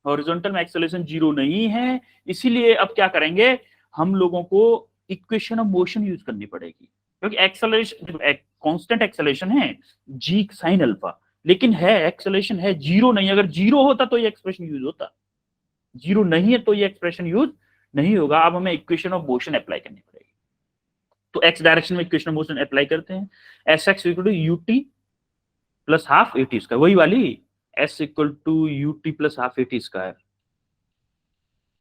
S1: हॉरिजॉन्टल में एक्सेलरेशन 0 नहीं है, इसीलिए अब क्या करेंगे, हम लोगों को इक्वेशन ऑफ मोशन यूज करनी पड़ेगी। क्योंकि एक्सेलरेशन कांस्टेंट एक्सेलरेशन है जी साइन अल्फा, लेकिन है एक्सेलरेशन है, 0 नहीं। अगर 0 होता तो ये एक्सप्रेशन यूज होता, 0 नहीं है तो ये एक्सप्रेशन यूज नहीं होगा। अब हमें इक्वेशन ऑफ मोशन अप्लाई करनी पड़ेगी। तो एक्स डायरेक्शन में इक्वेशन ऑफ मोशन अप्लाई करते हैं, s x equal to u t plus half a t square, वही वाली s equal to u t plus half a t square,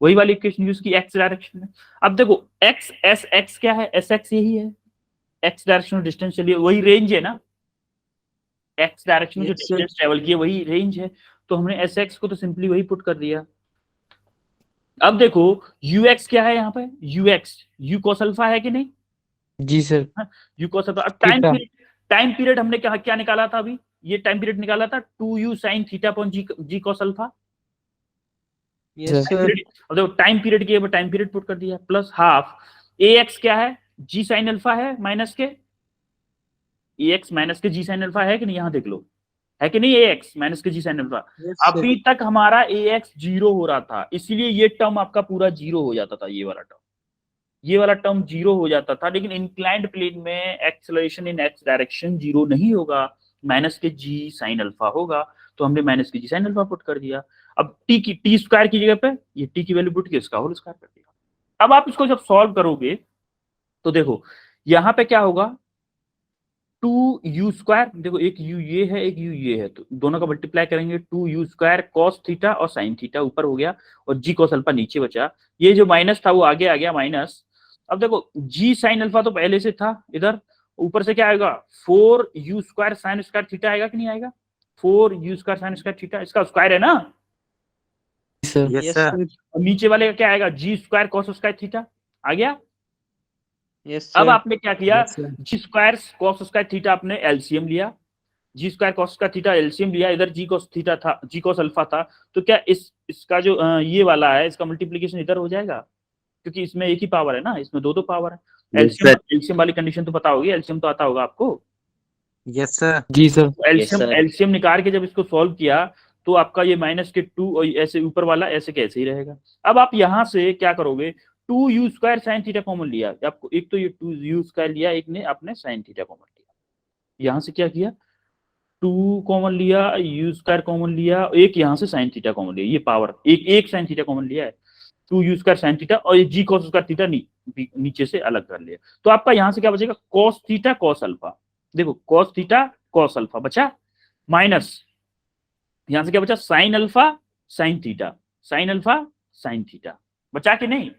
S1: वही वाली इक्वेशन यूज की एक्स डायरेक्शन में। अब देखो एक्स एस एक्स क्या है? एस एक्स यही है, एक्स डायरेक्शन में डिस्टेंस चलिए, वही रेंज है ना, एक्स डायरेक्शन में जो
S4: Yes, sir.
S1: डिस्टेंस ट्रेवल किया वही रेंज है। तो हमने एस एक्स को तो सिंपली वही पुट कर दिया, अब देखो यूएक्स क्या है यहाँ पे, यूएक्स यू कॉस अल्फा है कि नहीं,
S3: जी sir.
S1: U cos alpha.
S3: Theta.
S1: Time period हमने क्या निकाला था अभी, ये टाइम पीरियड निकाला था 2u sin थीटा अपॉन जी कॉस अल्फा।
S4: Yes, sir.
S1: अब देखो टाइम पीरियड की टाइम पीरियड पुट कर दिया, प्लस हाफ ए एक्स क्या है, जी साइन अल्फा है माइनस के, ए एक्स माइनस के जी साइन अल्फा है कि नहीं, यहाँ देख लो है कि नहीं, ए एक्स माइनस के g sin alpha.
S4: Yes, sir.
S1: अभी तक हमारा ए एक्स जीरो हो रहा था, इसलिए ये टर्म आपका पूरा जीरो हो जाता था, ये वाला टर्म जीरो हो जाता था। लेकिन इंक्लाइंड प्लेन में acceleration in x direction zero नहीं होगा, माइनस के जी साइन अल्फा होगा, तो हमने माइनस के जी साइन अल्फा पुट कर दिया। अब टी स्क्वायर की जगह पे ये टी की वैल्यू पुट की इसका होल स्क्वायर कर दिया। अब आप इसको जब सॉल्व करोगे तो देखो यहाँ पे क्या होगा, 2u स्क्वायर, देखो एक u ये है एक u ये है, तो दोनों का मल्टीप्लाई करेंगे, 2u स्क्वायर कॉस थीटा और साइन थीटा ऊपर हो गया और जी कॉस अल्फा नीचे बचा, ये जो माइनस था वो आगे आ गया माइनस। अब देखो जी साइन अल्फा तो पहले से था इधर, ऊपर से क्या आएगा 4u square sin square theta आएगा कि नहीं आएगा, 4u square sin square theta, इसका स्क्वायर है ना,
S4: Yes, sir.
S1: और नीचे वाले का क्या आएगा जी स्क्वायर कॉस स्क्वायर थीटा आ गया।
S4: Yes,
S1: अब
S4: sir.
S1: आपने क्या किया,
S3: Yes, sir.
S1: जी स्क्वायर कॉस स्क्वायर थीटा आपने एलसीएम लिया, जी स्क्वायर कॉस का थीटा एलसीएम लिया, इधर जी कॉस थीटा था, जी कॉस अल्फा था, तो क्या इसका जो ये वाला है इसका मल्टीप्लिकेशन इधर हो जाएगा, क्योंकि इसमें एक ही पावर है ना, इसमें दो पावर है। एलसीएम वाली कंडीशन तो पता होगी, एलसीएम तो आता होगा आपको।
S4: Yes, sir.
S3: जी सर।
S1: एलसीएम निकाल के जब इसको सॉल्व किया तो आपका ये माइनस के 2 और ऐसे ऊपर वाला ऐसे कैसे ही रहेगा। अब आप यहाँ से क्या करोगे, 2u square sine theta common लिया आपको, एक तो ये 2u स्क्वायर लिया, एक ने आपने साइन थीटा कॉमन लिया, यहाँ से क्या किया 2 कॉमन लिया, u स्क्वायर कॉमन लिया, एक यहाँ से साइन थीटा कॉमन लिया, ये पावर एक साइन थीटा कॉमन लिया है, 2u स्क्वायर साइन थीटा और ये जी कॉस स्क्वायर थीटा नीचे से अलग कर लिया, तो आपका यहाँ से क्या बचेगा कॉस थीटा कॉस अल्फा, देखो कॉस थीटा कॉस अल्फा बचा, माइनस यहां से क्या बचा sine alpha sine theta, sine alpha sine theta बचा कि नहीं।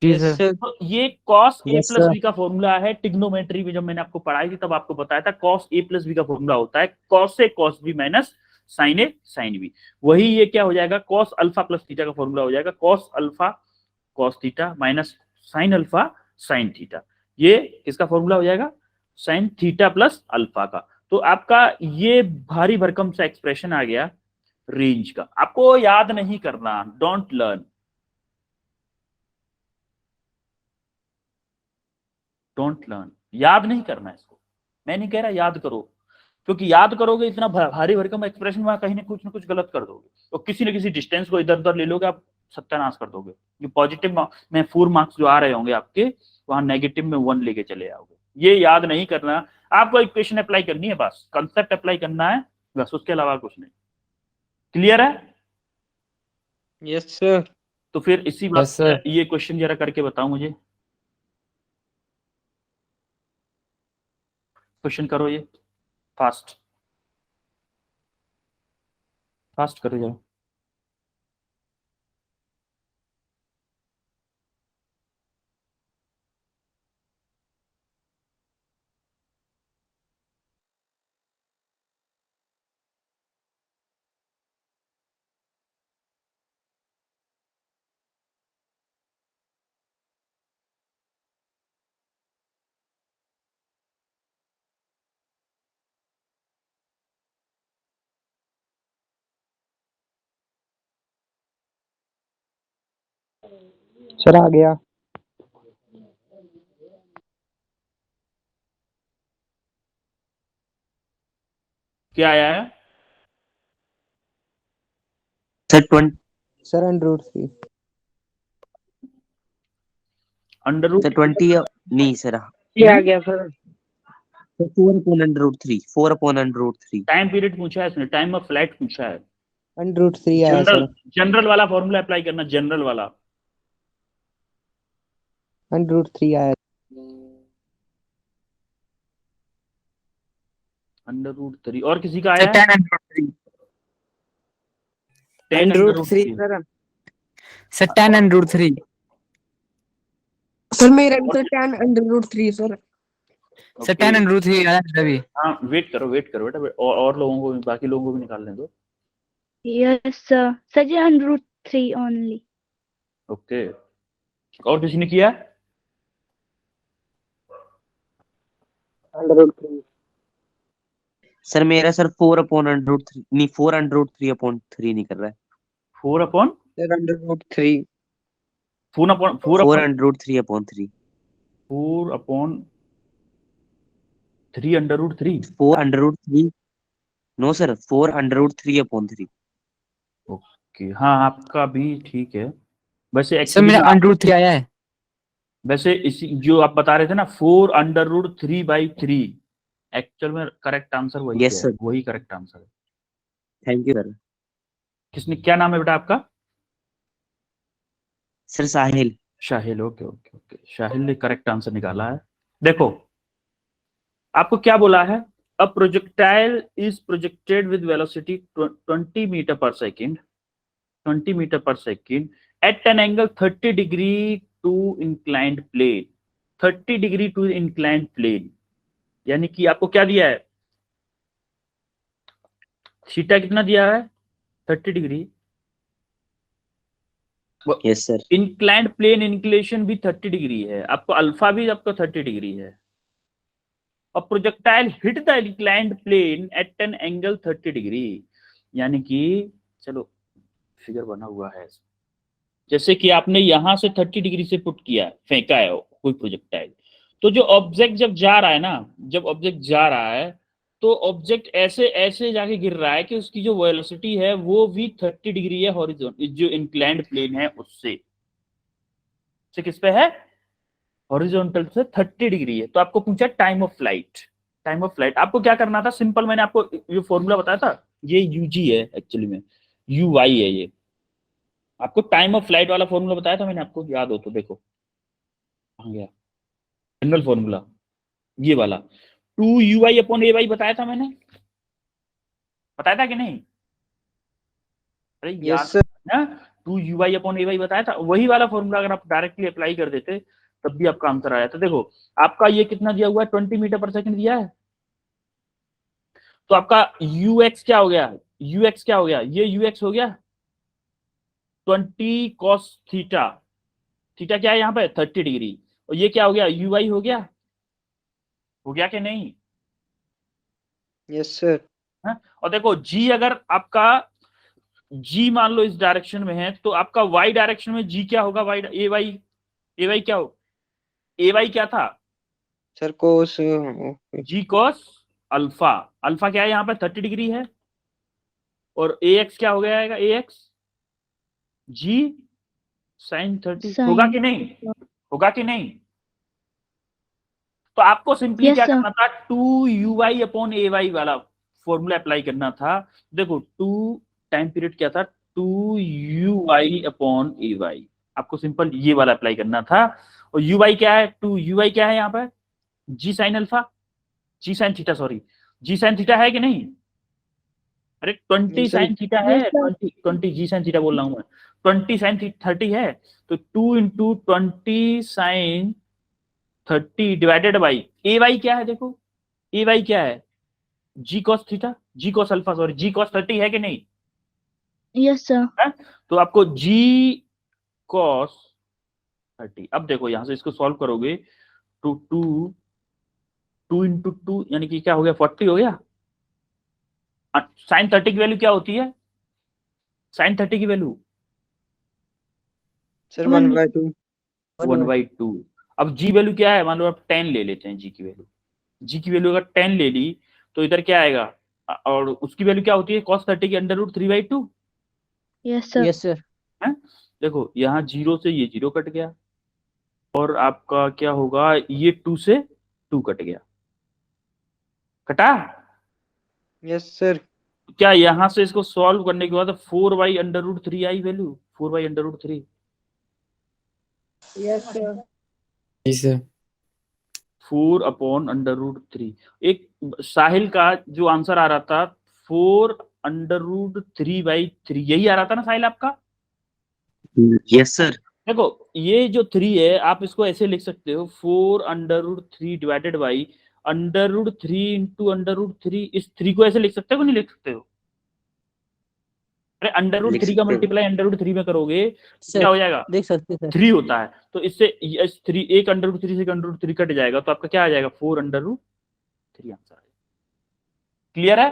S4: Yes, sir.
S1: तो ये cos A
S3: Yes,
S1: plus
S3: sir.
S1: B का फॉर्मूला है, टिग्नोमेट्री में जब मैंने आपको पढ़ाई थी तब आपको बताया था कॉस ए प्लस बी का फॉर्मूला होता है cos A cos B minus sign A sine B, वही ये क्या हो जाएगा कॉस अल्फा प्लस थीटा का फॉर्मूला हो जाएगा cos alpha cos theta minus sine alpha sine theta, ये किसका फॉर्मूला हो जाएगा साइन थीटा प्लस अल्फा का। तो आपका ये भारी भरकम सा एक्सप्रेशन आ गया रेंज का, आपको याद नहीं करना, डोंट लर्न, याद नहीं करना इसको, मैं नहीं कह रहा याद करो, क्योंकि याद करोगे इतना भारी भरकम एक्सप्रेशन वहां कहीं ना कुछ गलत कर दोगे, तो किसी न किसी डिस्टेंस को इधर उधर ले लोगे, आप सत्यानाश कर दोगे, ये पॉजिटिव में 4 मार्क्स जो आ रहे होंगे आपके वहां नेगेटिव में 1 लेके चले आओगे, ये याद नहीं करना, आपको इक्वेशन अप्लाई करनी है, बस कंसेप्ट अप्लाई करना है बस, उसके अलावा कुछ नहीं। क्लियर है?
S4: Yes, sir.
S1: तो फिर इसी बात
S3: Yes, sir.
S1: ये क्वेश्चन जरा करके बताओ मुझे, क्वेश्चन करो ये फास्ट करो जरा।
S3: सर आ गया।
S1: क्या आया है
S4: Sir, 20.
S3: Sir √3।
S1: Under root
S4: Sir, 20. नहीं sir.
S3: ये आ गया sir.
S4: Sir, 4 upon √3. 4 upon √3.
S1: Time period पूछा है इसने, टाइम ऑफ फ्लाइट पूछा है,
S3: √3 आया सर।
S1: जनरल वाला फॉर्मूला अप्लाई करना, जनरल वाला
S3: √3 आया।
S1: √3 और किसी का आया है?
S3: 10 √3
S1: 10
S3: √3 सर 10 √3
S5: सर मेरा भी सर 10 √3 सर।
S3: सर 10 √3 आया अभी।
S1: हाँ वेट करो बेटा, और लोगों को, बाकी लोगों को भी निकालने दो।
S2: Yes, sir. Sir, जी √3 only.
S1: ओके, और किसी ने किया?
S4: सर मेरा सर 4/√3 नहीं, 4√3/3 नहीं कर रहा है।
S1: 4/3
S5: सर √3
S4: 4√3/3
S1: 4/3
S4: 4√3 नो सर, 4√3/3।
S1: ओके, हाँ आपका भी ठीक है। वैसे
S3: सर
S1: एक्चुअली
S3: मेरा √3 आया है।
S1: वैसे इसी जो आप बता रहे थे ना 4√3/3, एक्चुअल में करेक्ट आंसर वही
S4: यस
S1: है,
S4: सर,
S1: वही करेक्ट आंसर है।
S4: Thank you sir.
S1: किसने, क्या नाम है बेटा आपका?
S4: Sir Sahil.
S1: Shahil, okay okay okay, Shahil ने करेक्ट आंसर निकाला है। देखो आपको क्या बोला है, a projectile is projected with velocity 20 metre per second 20 metre per second at an angle 30 degree to inclined plane 30 degree to inclined plane. यानी कि आपको क्या दिया है, थीटा कितना दिया है, 30 degree.
S4: Yes sir.
S1: Inclined plane inclination भी 30 डिग्री है, आपको अल्फा भी आपका 30 डिग्री है। और projectile hit the inclined plane at an angle 30 degree. यानी कि चलो फिगर बना हुआ है, जैसे कि आपने यहां से 30 डिग्री से पुट किया, फेंका है कोई प्रोजेक्टाइल, तो जो ऑब्जेक्ट जब जा रहा है ना, जब ऑब्जेक्ट जा रहा है तो ऑब्जेक्ट ऐसे ऐसे जाके गिर रहा है कि उसकी जो वेलोसिटी है वो भी 30 डिग्री है हॉरिजॉन्टल, जो इंक्लाइंड प्लेन है उससे से किस पे है, हॉरिजॉन्टल से 30 डिग्री है। तो आपको पूछा time of flight, time of flight आपको क्या करना था, सिंपल मैंने आपको ये फॉर्मूला बताया था, ये यूजी है एक्चुअली में, यू वाई है ये। आपको टाइम ऑफ फ्लाइट वाला फॉर्मूला बताया था मैंने, आपको याद हो तो देखो कहाँ गया, जनरल फॉर्मूला ये वाला, 2 UI/A y बताया था मैंने, बताया था कि नहीं? अरे याद
S5: यस सर।
S1: ना, 2 UI/A y बताया था, वही वाला फॉर्मूला अगर आप डायरेक्टली अप्लाई कर देते तब भी आपका आंसर आया। तो देखो आपका ये कितना दिया हुआ है, 20 मीटर पर सेकंड दिया है, तो आपका ux क्या हो गया, ux क्या हो गया, ये ux हो गया 20 cos थीटा, थीटा क्या है यहाँ पे 30 डिग्री, और ये क्या हो गया uy हो गया कि नहीं?
S5: Yes sir.
S1: है? और देखो g अगर आपका g मान लो इस डायरेक्शन में है तो आपका y डायरेक्शन में g क्या होगा, y ay क्या हो, ay क्या था,
S5: सर कोस
S1: g cos अल्फा, अल्फा क्या है यहाँ पे 30 डिग्री है, और ax क्या हो गया आएगा, ax g sin 30, होगा कि नहीं, होगा कि नहीं? तो आपको सिंपली
S2: Yes,
S1: क्या
S2: sir.
S1: करना था, 2 UI/A y वाला फॉर्मूला अप्लाई करना था। देखो 2 टाइम पीरियड क्या था, 2 UI/A y, आपको सिंपल ये वाला अप्लाई करना था। और UI क्या है, 2 UI क्या है यहाँ पर, जी साइन अल्फा, जी साइन थीटा, सॉरी जी साइन थीटा है कि नहीं? अरे 20
S5: सर।
S1: साइन थीटा
S2: Yes,
S1: है,
S2: sir.
S1: 20 जी साइन थीटा बोल रहा हूँ मैं, 20 साइन 30 है, तो 2 × 20 sin 30 divided by a y क्या है, देखो ए वाई क्या है, g cos theta, g cos alpha, sorry g cos 30 है कि नहीं?
S2: Yes, sir.
S1: है? तो आपको जी कॉस 30, अब देखो यहां से इसको सॉल्व करोगे तो 2 × 2 यानी कि क्या हो गया 40 हो गया। साइन 30 की वैल्यू क्या होती है, साइन 30 की वैल्यू
S5: सर
S2: 1
S5: 1/2
S1: 1/2। अब जी वैल्यू क्या है, मान लो आप 10 ले लेते हैं, जी की वैल्यू, जी की वैल्यू अगर 10 ले ली तो इधर क्या आएगा, और उसकी वैल्यू क्या होती है cos 30 की √3/2
S2: Yes, sir.
S3: Yes sir.
S1: है। देखो यहाँ 0 से ये 0 कट गया, और आपका क्या होगा, ये 2 से 2 कट गया, कटा।
S5: Yes sir.
S1: क्या यहां से इसको सॉल्व करने के बाद 4/√3 आई वैल्यू, 4/√3,
S5: यस सर।
S3: जी सर।
S1: 4/√3। एक साहिल का जो आंसर आ रहा था 4√3/3, यही आ रहा था ना साहिल आपका?
S4: Yes sir.
S1: देखो ये जो 3 है आप इसको ऐसे लिख सकते हो, 4/√3 डिवाइडेड बाई √3 × √3, इस 3 को ऐसे लिख सकते हो कि नहीं लिख सकते हो? अरे अंडर रूट
S4: लिख
S1: 3 का
S4: सकते हो।
S1: मल्टीप्लाई अंडर रूट 3 में करोगे तो
S3: सर
S1: क्या हो जाएगा,
S3: देख सकते हैं सर
S1: 3 होता है, तो इससे यस 3 एक अंडर रूट 3 से अंडर रूट 3 कट जाएगा, तो आपका क्या आ जाएगा 4 अंडर रूट 3 आंसर है। क्लियर है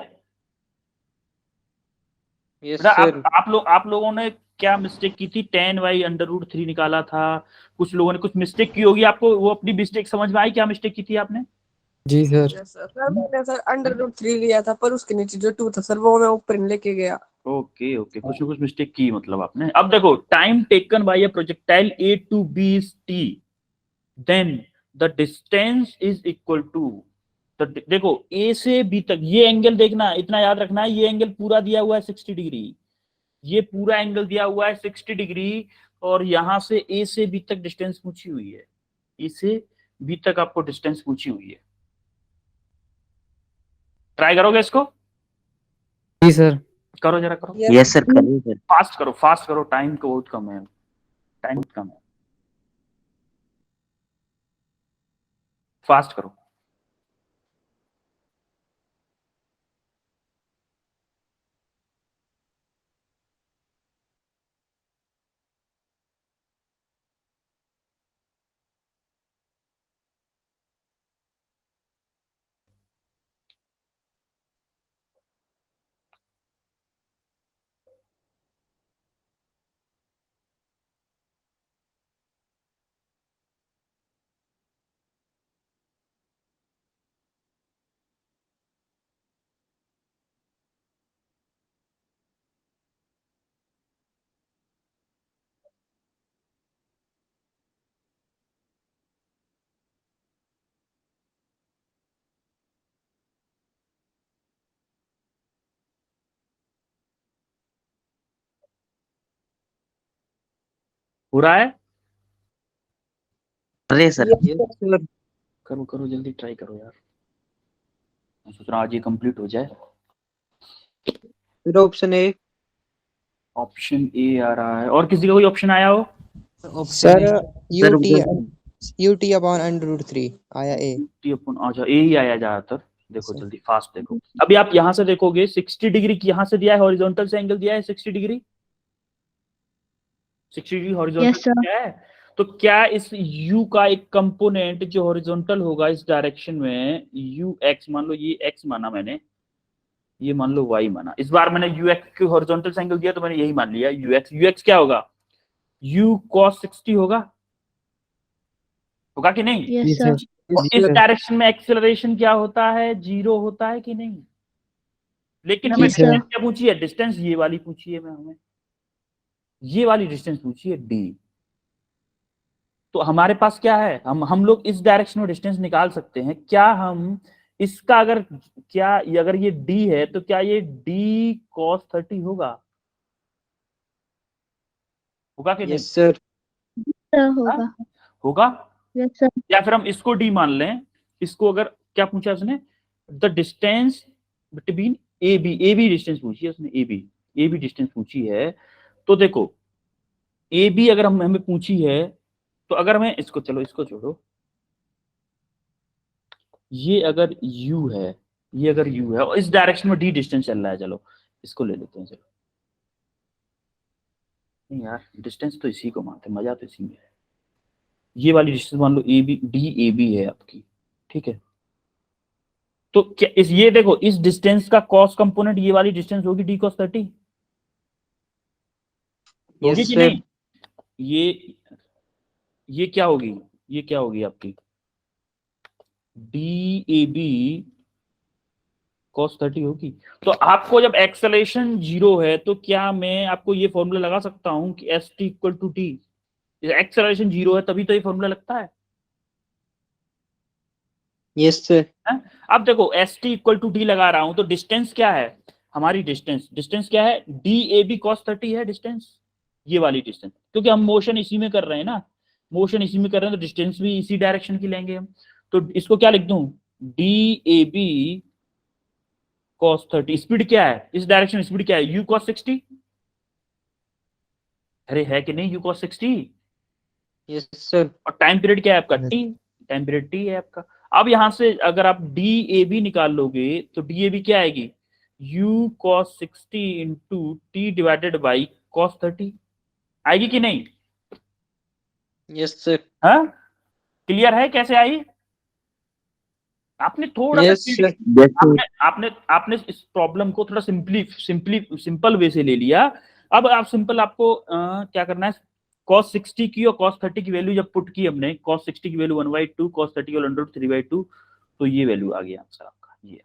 S5: यस
S1: बेटा?
S5: सर।
S1: आप लोगों ने क्या मिस्टेक की थी, 10y अंडर रूट 3 निकाला था, कुछ लोगों ने कुछ मिस्टेक की होगी, आपको वो अपनी मिस्टेक समझ में आई, क्या मिस्टेक की थी आपने?
S3: जी सर।
S6: Yes sir. सर मैंने सर अंडर रूट 3 लिया था, पर उसके नीचे जो 2 था सर वो मैं ऊपर नहीं लेके गया।
S1: ओके ओके, कुछ ना कुछ मिस्टेक की मतलब आपने। अब देखो, time taken by a projectile a to b is t, then the distance is equal to, तो देखो ए से बी तक ये एंगल देखना, इतना याद रखना है, ये एंगल पूरा दिया हुआ है 60 डिग्री, ये पूरा एंगल दिया हुआ है 60 डिग्री, और यहां से ए से बी तक डिस्टेंस पूछी हुई है, ए से बी तक आपको डिस्टेंस पूछी हुई है। ट्राई करोगे इसको?
S3: जी सर।
S1: करो जरा करो,
S4: यस सर, करिए सर।
S1: फास्ट करो, टाइम तो बहुत कम है, टाइम कम है, फास्ट करो। हो रहा है?
S4: अरे सर,
S5: यस सर।
S1: करो करो, जल्दी ट्राई करो यार, मैं सोच रहा हूँ आज ये कंप्लीट हो जाए।
S5: फिर ऑप्शन ए।
S1: ऑप्शन ए आ रहा है, और किसी का कोई ऑप्शन आया हो?
S7: सर
S4: सर
S7: यूटी
S4: उधर-
S7: यूटी अपॉन अंडर रूट 3 आया ए।
S1: अच्छा ए ही आया ज्यादातर। देखो जल्दी फास्ट देखो, अभी आप यहां से देखोगे 60 डिग्री की यहां से दिया है, हॉरिजॉन्टल से एंगल दिया है 60 degree, 60 degree
S2: Yes,
S1: horizontal
S2: sir.
S1: दिया है, तो क्या इस u का एक कंपोनेंट जो हॉरिजॉन्टल होगा इस डायरेक्शन में, u x मान लो, ये x माना मैंने, ये मान लो y माना, इस बार मैंने u x को हॉरिजॉन्टल से एंगल दिया तो मैंने यही मान लिया u x क्या होगा, u cos 60 होगा कि नहीं?
S2: Yes,
S3: जी
S2: sir.
S3: सर।
S1: और
S3: जी
S1: इस
S3: सर।
S1: डायरेक्शन में एक्सेलरेशन क्या होता है, 0 होता है कि नहीं? लेकिन हमें
S2: जी सर।
S1: डिस्टेंस क्या पूछी है, डिस्टेंस ये वाली पूछी है, मैं हमें ये वाली डिस्टेंस पूछी है d, तो हमारे पास क्या है, हम लोग इस डायरेक्शन में डिस्टेंस निकाल सकते हैं क्या हम, इसका अगर क्या अगर ये d है तो क्या ये d cos 30 होगा कि नहीं?
S5: Yes sir.
S2: Sir होगा।
S1: होगा,
S2: Yes, sir.
S1: या फिर हम इसको d मान लें, इसको अगर क्या पूछा उसने, the distance between a b distance पूछी है उसने, ए बी डिस्टेंस पूछी है, तो देखो ए बी अगर हमें पूछी है, तो अगर मैं इसको, चलो इसको छोड़ो, ये अगर u है, ये अगर u है और इस डायरेक्शन में d डिस्टेंस चल रहा है, चलो इसको ले लेते हैं, चलो नहीं यार, डिस्टेंस तो इसी को मानते हैं, मजा तो इसी में है, ये वाली डिस्टेंस मान लो A B, D A B है आपकी, ठीक है, तो क्या इस, ये देखो इस डिस्टेंस का कॉस कंपोनेंट ये वाली डिस्टेंस होगी d cos 30, होगी
S5: यस
S1: कि
S5: सर।
S1: नहीं? ये क्या होगी, ये क्या होगी आपकी डी ए बी cos 30 होगी। तो आपको जब एक्सेलरेशन 0 है तो क्या मैं आपको ये फॉर्मूला लगा सकता हूं कि s t equal to t, acceleration 0 है तभी तो ये फॉर्मूला लगता है।
S5: Yes sir.
S1: अब देखो s t equal to t लगा रहा हूं तो डिस्टेंस क्या है, हमारी डिस्टेंस क्या है, डी ए बी cos 30 है डिस्टेंस, ये वाली डिस्टेंस, क्योंकि हम मोशन इसी में कर रहे हैं ना, मोशन इसी में कर रहे हैं तो डिस्टेंस भी इसी डायरेक्शन की लेंगे हम, तो इसको क्या लिख दूं, डी ए बी cos 30, स्पीड क्या है इस डायरेक्शन में, स्पीड क्या है u cos 60, अरे है कि नहीं u cos 60,
S5: यस सर।
S1: और टाइम पीरियड क्या है आपका t, टाइम पीरियड t है आपका। अब यहां से अगर आप डी ए बी निकाल लोगे तो डी ए बी क्या आएगी, u cos 60 into t divided by cos 30 आएगी कि नहीं?
S5: Yes sir.
S1: हाँ, क्लियर है कैसे आई? आपने थोड़ा
S5: यस
S1: सा
S5: सर।
S1: आपने इस प्रॉब्लम को थोड़ा सिंपल वे से ले लिया। अब आप सिंपल आपको क्या करना है, cos 60 की और cos 30 की वैल्यू जब पुट की हमने, cos 60 की वैल्यू 1/2, cos 30 की वैल्यू 3/2, तो ये वैल्यू आ गई आंसर आपका। ये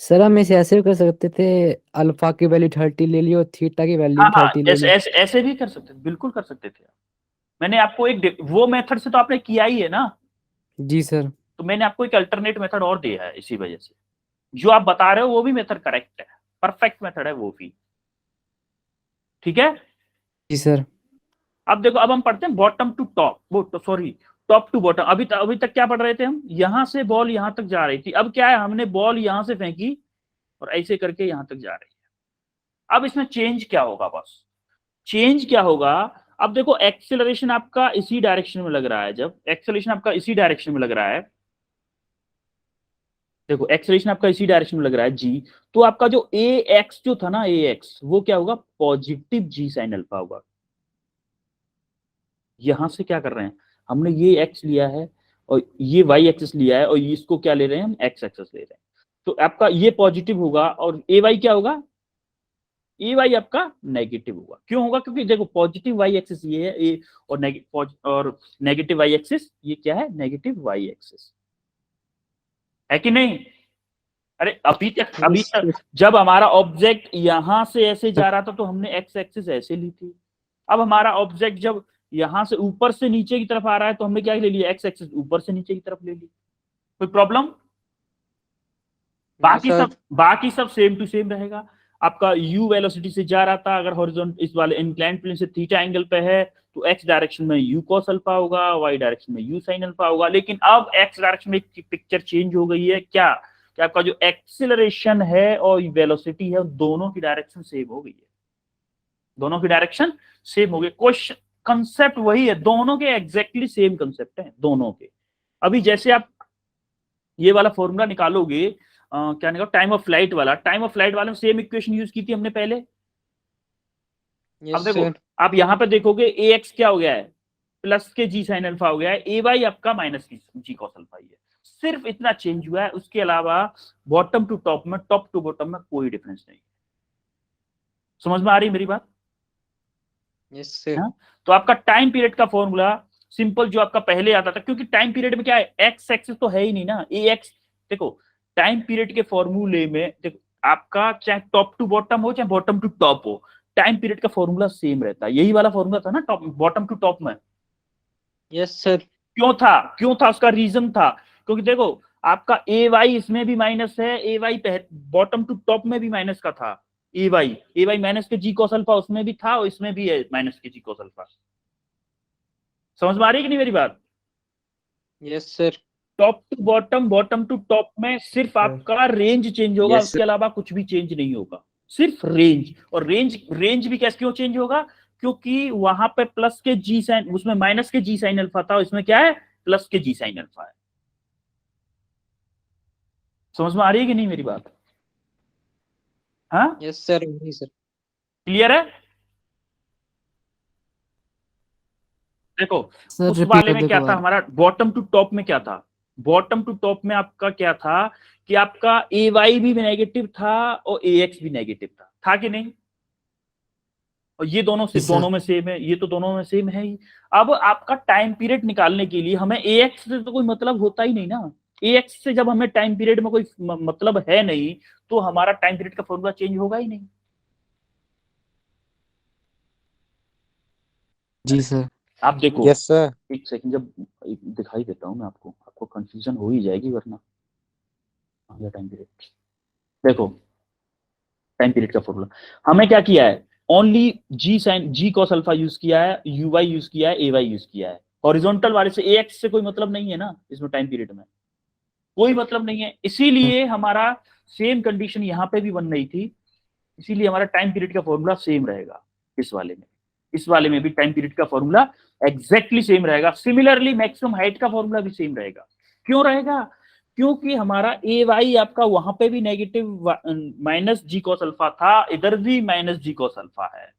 S3: सर हम इसे ऐसे भी कर सकते थे, अल्फा की वैल्यू 30 ले ली और थीटा की वैल्यू
S1: हाँ हाँ,
S3: 30 ले ली।
S1: ऐसे भी कर सकते थे, बिल्कुल कर सकते थे। मैंने आपको एक वो मेथड से तो आपने किया ही है ना,
S3: जी सर।
S1: तो मैंने आपको एक अल्टरनेट मेथड और दिया है इसी वजह से। जो आप बता रहे हो वो भी मेथड करेक्ट है, परफेक्ट मेथड है वो भी, ठीक है।
S3: जी सर।
S1: अब देखो, अब हम पढ़ते हैं बॉटम टू टॉप, वो सॉरी टॉप टू बॉटम। अभी तक क्या पढ़ रहे थे हम? यहां से बॉल यहां तक जा रही थी, अब क्या है, हमने बॉल यहां से फेंकी और ऐसे करके यहां तक जा रही है। अब इसमें चेंज क्या होगा, बस चेंज क्या होगा, अब देखो एक्सेलरेशन आपका इसी डायरेक्शन में लग रहा है। जब एक्सेलरेशन आपका इसी डायरेक्शन में लग रहा है, देखो एक्सेलरेशन आपका इसी डायरेक्शन में लग रहा है जी, तो आपका जो ए एक्स जो था ना, ए एक्स, वो क्या होगा, पॉजिटिव जी साइन अल्फा होगा। यहां से क्या कर रहे हैं, हमने ये एक्स लिया है और ये वाई एक्सिस लिया है और इसको क्या ले रहे हैं हम, एक्स एक्सिस ले रहे हैं, तो आपका ये पॉजिटिव होगा और ए वाई क्या होगा, ए वाई आपका नेगेटिव होगा। क्यों होगा, क्योंकि देखो पॉजिटिव वाई एक्सिस ये है ए, और नेगेटिव वाई एक्सिस ये क्या है, नेगेटिव वाई एक्सिस है कि नहीं? अरे अभी तक जब हमारा ऑब्जेक्ट यहां से ऐसे जा रहा था तो हमने एक्स एक्सिस ऐसे ली थी। अब हमारा ऑब्जेक्ट जब यहां से ऊपर से नीचे की तरफ आ रहा है तो हमने क्या ले लिया, एक्स एक्सिस ऊपर से नीचे की तरफ ले ली। कोई प्रॉब्लम? बाकी सब सेम टू सेम रहेगा। आपका u वेलोसिटी से जा रहा था, अगर हॉरिजॉन्टल इस वाले इंक्लाइंड प्लेन से थीटा एंगल पे है तो x डायरेक्शन में u cos अल्फा होगा, y डायरेक्शन में u sin अल्फा होगा। लेकिन अब x डायरेक्शन में एक पिक्चर चेंज हो गई है, क्या कि आपका जो एक्सीलरेशन है और वेलोसिटी है दोनों की डायरेक्शन सेम हो गई है, दोनों की डायरेक्शन सेम हो गई। क्वेश्चन कंसेप्ट वही है, दोनों के एग्जैक्टली सेम कंसेप्ट है दोनों के। अभी जैसे आप ये वाला फॉर्मूला निकालोगे, क्या निकालो, टाइम ऑफ फ्लाइट वाला, टाइम ऑफ फ्लाइट वाले में सेम इक्वेशन यूज की थी हमने पहले। अब देखो आप यहां पे देखोगे ए एक्स क्या हो गया है, प्लस के जी साइन अल्फा हो गया है, ए वाई आपका माइनस की जी कॉस अल्फा ही है। सिर्फ इतना चेंज हुआ है, उसके अलावा बॉटम टू टॉप में, टॉप टू बॉटम में कोई डिफरेंस नहीं। समझ में आ रही मेरी बात?
S5: Yes sir.
S1: तो आपका टाइम पीरियड का फॉर्मूला सिंपल जो आपका पहले आता था, क्योंकि टाइम पीरियड में क्या है, एक्स एक्सिस तो है ही नहीं ना, ए एक्स। देखो टाइम पीरियड के फॉर्मूले में देखो, आपका चाहे टॉप टू बॉटम हो चाहे बॉटम टू टॉप हो, टाइम पीरियड का फॉर्मूला सेम रहता है। यही वाला फॉर्मूला था ना टॉप बॉटम टू टॉप में।
S5: Yes sir.
S1: क्यों था उसका रीजन था, क्योंकि देखो आपका ए वाई इसमें भी माइनस है, ए वाई बॉटम टू टॉप में भी माइनस का था, ए वाई माइनस के जी कॉस अल्फा उसमें भी था और इसमें भी है माइनस के जी कॉस अल्फा। समझ में आ रही है कि नहीं मेरी बात?
S5: Yes sir.
S1: Top to bottom, bottom to top में सिर्फ आपका रेंज चेंज होगा, उसके अलावा कुछ भी चेंज नहीं होगा, सिर्फ रेंज। और रेंज भी कैसे क्यों चेंज होगा, क्योंकि वहां पे प्लस के जी साइन, उसमें माइनस के जी साइन अल्फा था, इसमें क्या है, प्लस के जी साइन अल्फा है। समझ में आ रही है कि नहीं मेरी बात? हाँ
S5: यस सर, वही सर।
S1: क्लियर है? देखो
S3: सर
S1: उस
S3: रिपीट
S1: वाले
S3: कर
S1: में क्या था, हमारा बॉटम टू टॉप में क्या था, बॉटम टू टॉप में आपका क्या था कि आपका ए वाई भी नेगेटिव था और ए एक्स भी नेगेटिव था कि नहीं? और ये दोनों से दोनों में सेम है, ये तो दोनों में सेम है ही। अब आपका टाइम पीरियड निकालने के लिए हमें ए एक्स से तो कोई मतलब होता ही नहीं ना, ए एक्स से जब हमें टाइम पीरियड में कोई मतलब है नहीं तो हमारा टाइम पीरियड का फॉर्मूला चेंज होगा ही नहीं।
S3: जी सर।
S1: आप देखो,
S7: यस सर।
S1: एक सेकंड, जब दिखाई देता हूं मैं आपको कंफ्यूजन हो ही जाएगी वरना। टाइम पीरियड देखो, टाइम पीरियड का फॉर्मूला हमने क्या किया है, ओनली जी साइन जी कॉस अल्फा यूज किया है, यू वाई यूज किया है, ए वाई यूज किया है। हॉरिजॉन्टल वाले से ए एक्स से कोई मतलब नहीं है ना, इसमें टाइम पीरियड में कोई मतलब नहीं है, इसीलिए हमारा सेम कंडीशन यहाँ पे भी बन रही थी, इसीलिए हमारा टाइम पीरियड का फॉर्मूला सेम रहेगा इस वाले में भी टाइम पीरियड का फॉर्मूला एग्जैक्टली सेम रहेगा। सिमिलरली मैक्सिमम हाइट का फॉर्मूला भी सेम रहेगा। क्यों रहेगा? क्योंकि हमारा ए वाई आपका वहां पे भी नेगेटिव माइनस जी कॉस अल्फा था, इधर भी माइनस जी कॉस अल्फा है,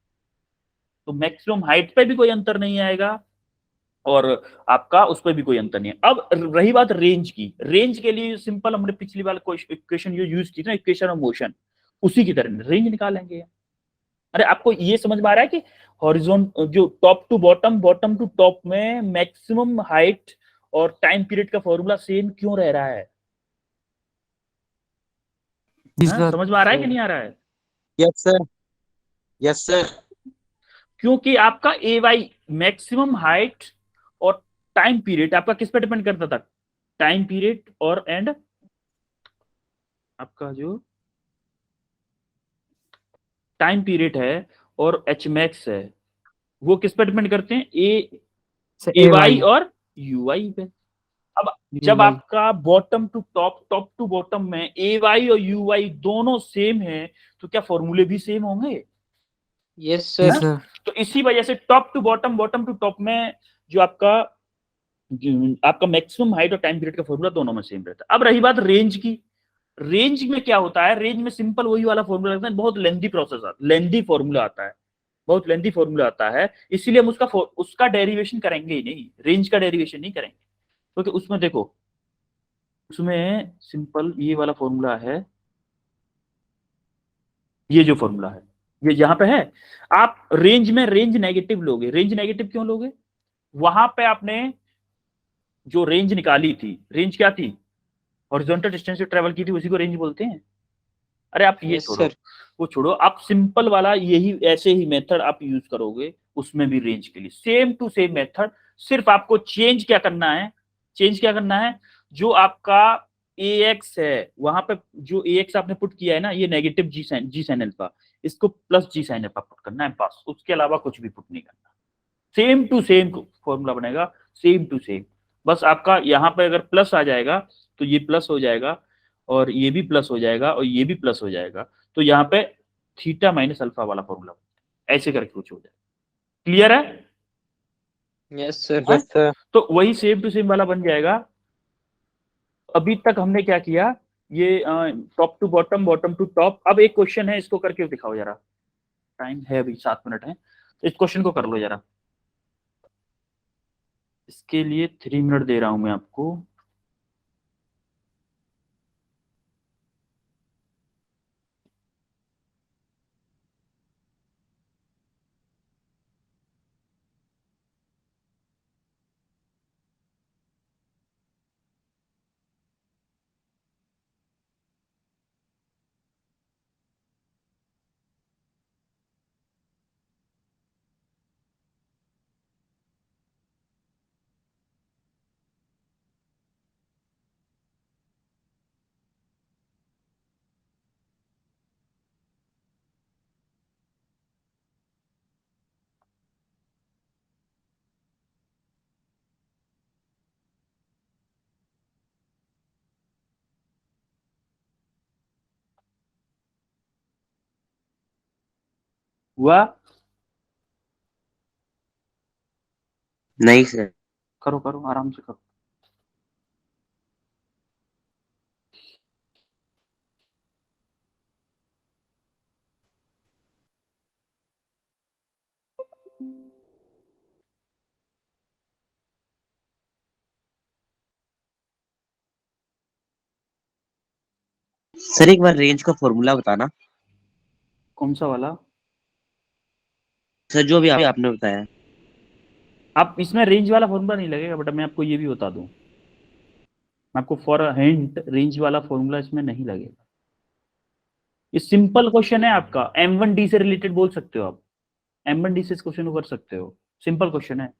S1: तो मैक्सिमम हाइट पे भी कोई अंतर नहीं आएगा और आपका उस पर भी कोई अंतर नहीं है। अब रही बात रेंज की, रेंज के लिए सिंपल हमने पिछली बार इक्वेशन जो यूज की थी ना, इक्वेशन ऑफ मोशन, उसी की तरह रेंज निकालेंगे। अरे आपको ये समझ में आ रहा है कि हॉरिजॉन जो top to bottom, bottom to top में मैक्सिमम हाइट और टाइम पीरियड का फॉर्मूला सेम क्यों रह रहा है? समझ में आ रहा है कि नहीं आ रहा है?
S4: Yes sir, yes sir.
S1: क्योंकि आपका ए वाई मैक्सिमम हाइट और टाइम पीरियड आपका किस पे डिपेंड करता था? टाइम पीरियड और एंड आपका जो टाइम पीरियड है और एच मैक्स है, वो किस पे डिपेंड करते हैं? ए वाई और यू वाई पे। अब जब आपका bottom to top, top to bottom में ए वाई और यू वाई दोनों सेम है, तो क्या फॉर्मूले भी सेम होंगे?
S5: Yes sir.
S1: तो इसी वजह से top to bottom, bottom to top में जो आपका मैक्सिमम हाइट और टाइम पीरियड का फॉर्मूला दोनों में सेम रहता है। अब रही बात रेंज की, रेंज में क्या होता है? रेंज में सिंपल वही वाला फॉर्मूला लगता है, बहुत लेंथी प्रोसेस आता है, लेंथी फॉर्मूला आता है, बहुत लेंथी फॉर्मूला आता है, इसीलिए हम उसका डेरिवेशन करेंगे ही नहीं, रेंज का डेरिवेशन नहीं करेंगे, क्योंकि उसमें देखो, उसमें सिंपल ये वाला फॉर्मूला है, ये जो फॉर्मूला है ये यहाँ पे है। आप रेंज में रेंज नेगेटिव लोगे, रेंज नेगेटिव क्यों लोगे? वहां पे आपने जो रेंज निकाली थी, रेंज क्या थी? हॉरिजॉन्टल डिस्टेंस से ट्रेवल की थी, उसी को रेंज बोलते हैं। अरे आप ये
S5: यस
S1: छोड़ो,
S5: सर।
S1: वो छोड़ो, आप सिंपल वाला यही ऐसे ही मेथड आप यूज करोगे उसमें भी रेंज के लिए, सेम टू सेम मेथड। सिर्फ आपको चेंज क्या करना है? चेंज क्या करना है? जो आपका ए एक्स है, वहां पे जो ए एक्स आपने पुट किया है ना, ये नेगेटिव जी साइन अल्फा, इसको प्लस जी साइन अल्फा पुट करना है बस, उसके अलावा कुछ भी पुट नहीं करना। सेम टू सेम फॉर्मूला बनेगा, सेम टू सेम। बस आपका यहाँ पे अगर प्लस आ जाएगा तो ये प्लस हो जाएगा, और ये भी प्लस हो जाएगा, और ये भी प्लस हो जाएगा, तो यहाँ पे थीटा माइनस अल्फा वाला फॉर्मूला ऐसे करके कुछ हो जाएगा। क्लियर है?
S5: Yes sir.
S1: हाँ? तो वही सेम टू सेम वाला बन जाएगा। अभी तक हमने क्या किया? ये top to bottom, bottom to top. अब एक क्वेश्चन है, इसको करके दिखाओ जरा, टाइम है अभी 7 मिनट है, इस क्वेश्चन को कर लो जरा। इसके लिए 3 मिनट दे रहा हूं मैं आपको। हुआ?
S4: नहीं सर।
S1: करो करो, आराम से करो।
S4: सर एक बार रेंज का फॉर्मूला बताना।
S1: कौन सा वाला?
S4: सर जो भी आपने बताया।
S1: आप इसमें रेंज वाला फॉर्मूला नहीं लगेगा, बट मैं आपको ये भी बता दूं, मैं आपको फॉर हिंट, रेंज वाला फॉर्मूला इसमें नहीं लगेगा। ये सिंपल क्वेश्चन है आपका, M1D से रिलेटेड बोल सकते हो आप, M1D से इस क्वेश्चन को कर सकते हो, सिंपल क्वेश्चन है।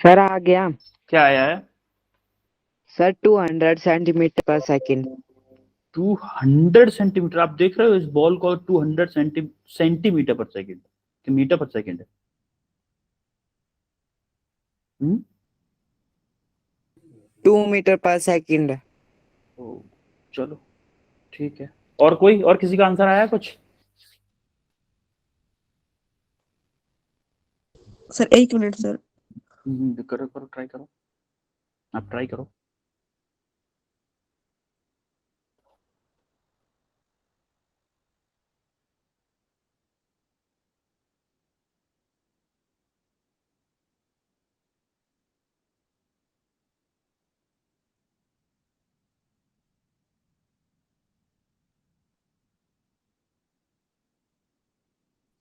S8: सर आ गया।
S1: क्या आया है?
S8: सर 200 सेंटीमीटर पर सेकंड।
S1: 200 सेंटीमीटर, आप देख रहे हो इस बॉल को, 200 सेंटीमीटर पर सेकंड कि मीटर पर सेकंड है।
S8: 2 मीटर पर सेकंड।
S1: ओ, चलो ठीक है। और कोई और किसी का आंसर आया कुछ?
S6: Sir 1 minute sir.
S1: करो करो, ट्राई करो, आप ट्राई करो।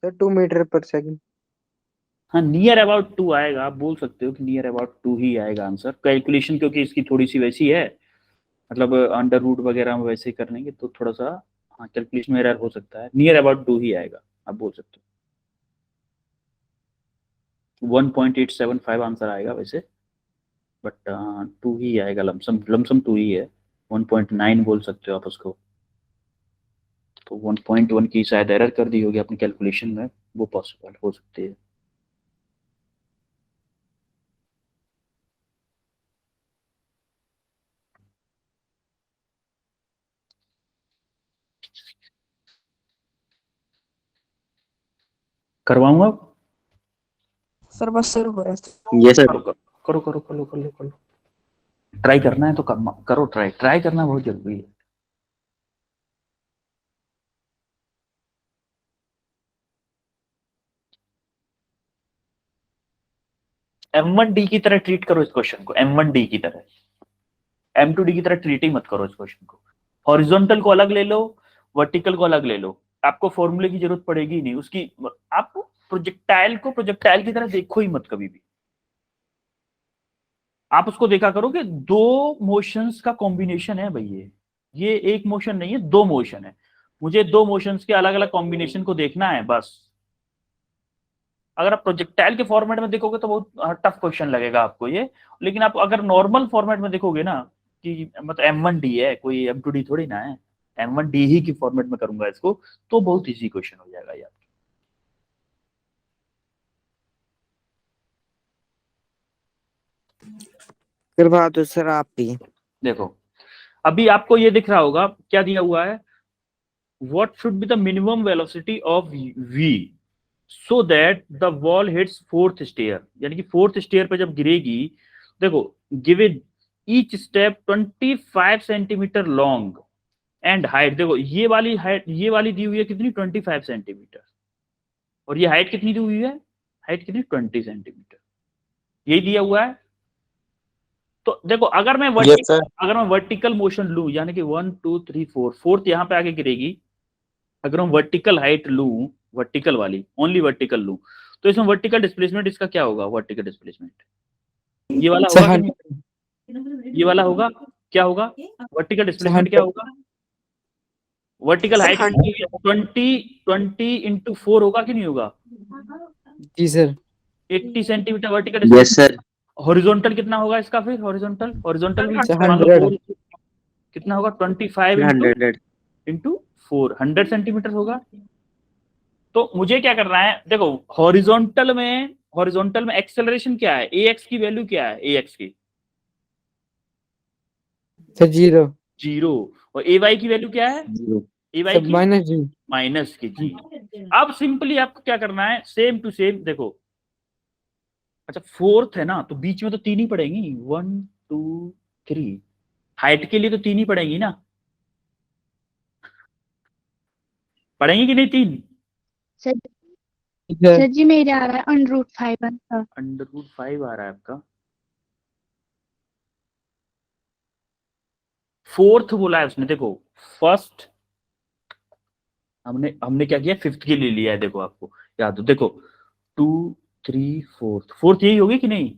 S7: सर 2 मीटर पर सेकंड।
S1: हाँ, नियर अबाउट 2 आएगा, आप बोल सकते हो कि नियर अबाउट 2 ही आएगा आंसर। कैलकुलेशन क्योंकि इसकी थोड़ी सी वैसी है, मतलब अंडर रूट वगैरह हम वैसे करेंगे तो थोड़ा सा, हाँ, कैलकुलेशन में एरर हो सकता है। नियर अबाउट 2 ही आएगा, आप बोल सकते हो। 1.875 आंसर आएगा वैसे, बट 2 ही आएगा, लमसम लमसम 2 ही है। 1.9 बोल सकते हो आप उसको। तो 1.1 की शायद एरर कर दी होगी अपनी कैलकुलेशन में, वो पॉसिबल हो सकती है। करवाऊँ अब?
S6: सर बस शुरू हो रहा है।
S4: Yes sir.
S1: करो करो करो करो करो करो, ट्राई करना है तो करो, ट्राई ट्राई करना बहुत जरूरी है। M1D की तरह ट्रीट करो इस क्वेश्चन को, M1D की तरह, M2D की तरह ट्रीट ही मत करो इस क्वेश्चन को। हॉरिजॉन्टल को अलग ले लो, वर्टिकल को अलग ले लो, आपको फॉर्मूले की जरूरत पड़ेगी नहीं उसकी। आप प्रोजेक्टाइल को प्रोजेक्टाइल की तरह देखो ही मत कभी भी। आप उसको देखा करो कि 2 मोशंस का कॉम्बिनेशन है भाई, ये एक मोशन नहीं है, 2 मोशन है। मुझे 2 मोशंस के अलग अलग कॉम्बिनेशन को देखना है बस। अगर आप प्रोजेक्टाइल के फॉर्मेट में देखोगे तो बहुत टफ क्वेश्चन लगेगा आपको ये, लेकिन आप अगर नॉर्मल फॉर्मेट में देखोगे ना, कि मतलब M1D है, कोई M2D थोड़ी ना है, M1D ही की फॉर्मेट में करूंगा इसको, तो बहुत इजी क्वेश्चन हो जाएगा यार।
S8: करवा दो सर आप भी।
S1: देखो अभी आपको ये दिख रहा होगा क्या दिया हुआ है, what should be the minimum velocity of V so that the wall hits 4th stair, यानी कि 4th स्टेयर पे जब गिरेगी, देखो given each step 25 centimetre long and height, देखो ये वाली हाइट, ये वाली दी हुई है कितनी, 25 सेंटीमीटर, और ये हाइट कितनी दी हुई है, हाइट कितनी, 20 सेंटीमीटर, यही दिया हुआ है। तो देखो अगर मैं वर्टिकल मोशन लूं, यानी कि 1 2 3 4, 4th यहाँ पे आके गिरेगी, अगर हम वर्टिकल हाइट लूं, वर्टिकल वाली, ओनली वर्टिकल लूं, तो इसमें वर्टिकल डिस्प्लेसमेंट इसका क्या होगा, वर्टिकल डिस्प्लेसमेंट ये वाला होगा कि नहीं? ये वाला होगा, क्या होगा वर्टिकल डिस्प्लेसमेंट, क्या होगा वर्टिकल हाइट, 20 इंटू 4 होगा कि नहीं होगा,
S3: जी sir.
S1: 80 centimetre vertical
S4: yes
S1: displacement.
S4: Sir.
S1: Horizontal कितना होगा इसका, फिर हॉरिजॉन्टल भी
S3: सर,
S1: मान लो
S3: 100
S1: कितना होगा, 25 इंटू 4, 100 सेंटीमीटर होगा। तो मुझे क्या करना है, देखो हॉरिजॉन्टल में एक्सेलरेशन क्या है, ax की वैल्यू क्या है, ax की
S3: सर 0
S1: 0, और ay की वैल्यू क्या है, ay
S3: सब
S1: की
S3: -G।
S1: माइनस की जी। अब सिंपली आपको क्या करना है, सेम टू सेम, देखो अच्छा 4th है ना, तो बीच में तो 3 ही पड़ेंगी, 1 2 3, हाइट के लिए तो 3 ही पड़ेंगी ना, पड़ेंगी कि नहीं 3?
S2: सर जी मेरे आ रहा है √5 आंसर।
S1: √5 आ रहा है आपका, 4th बोला है उसने, देखो फर्स्ट हमने क्या किया, 5th के लिए लिया है, देखो आपको याद हो, देखो 2 3 4th यही होगी कि नहीं,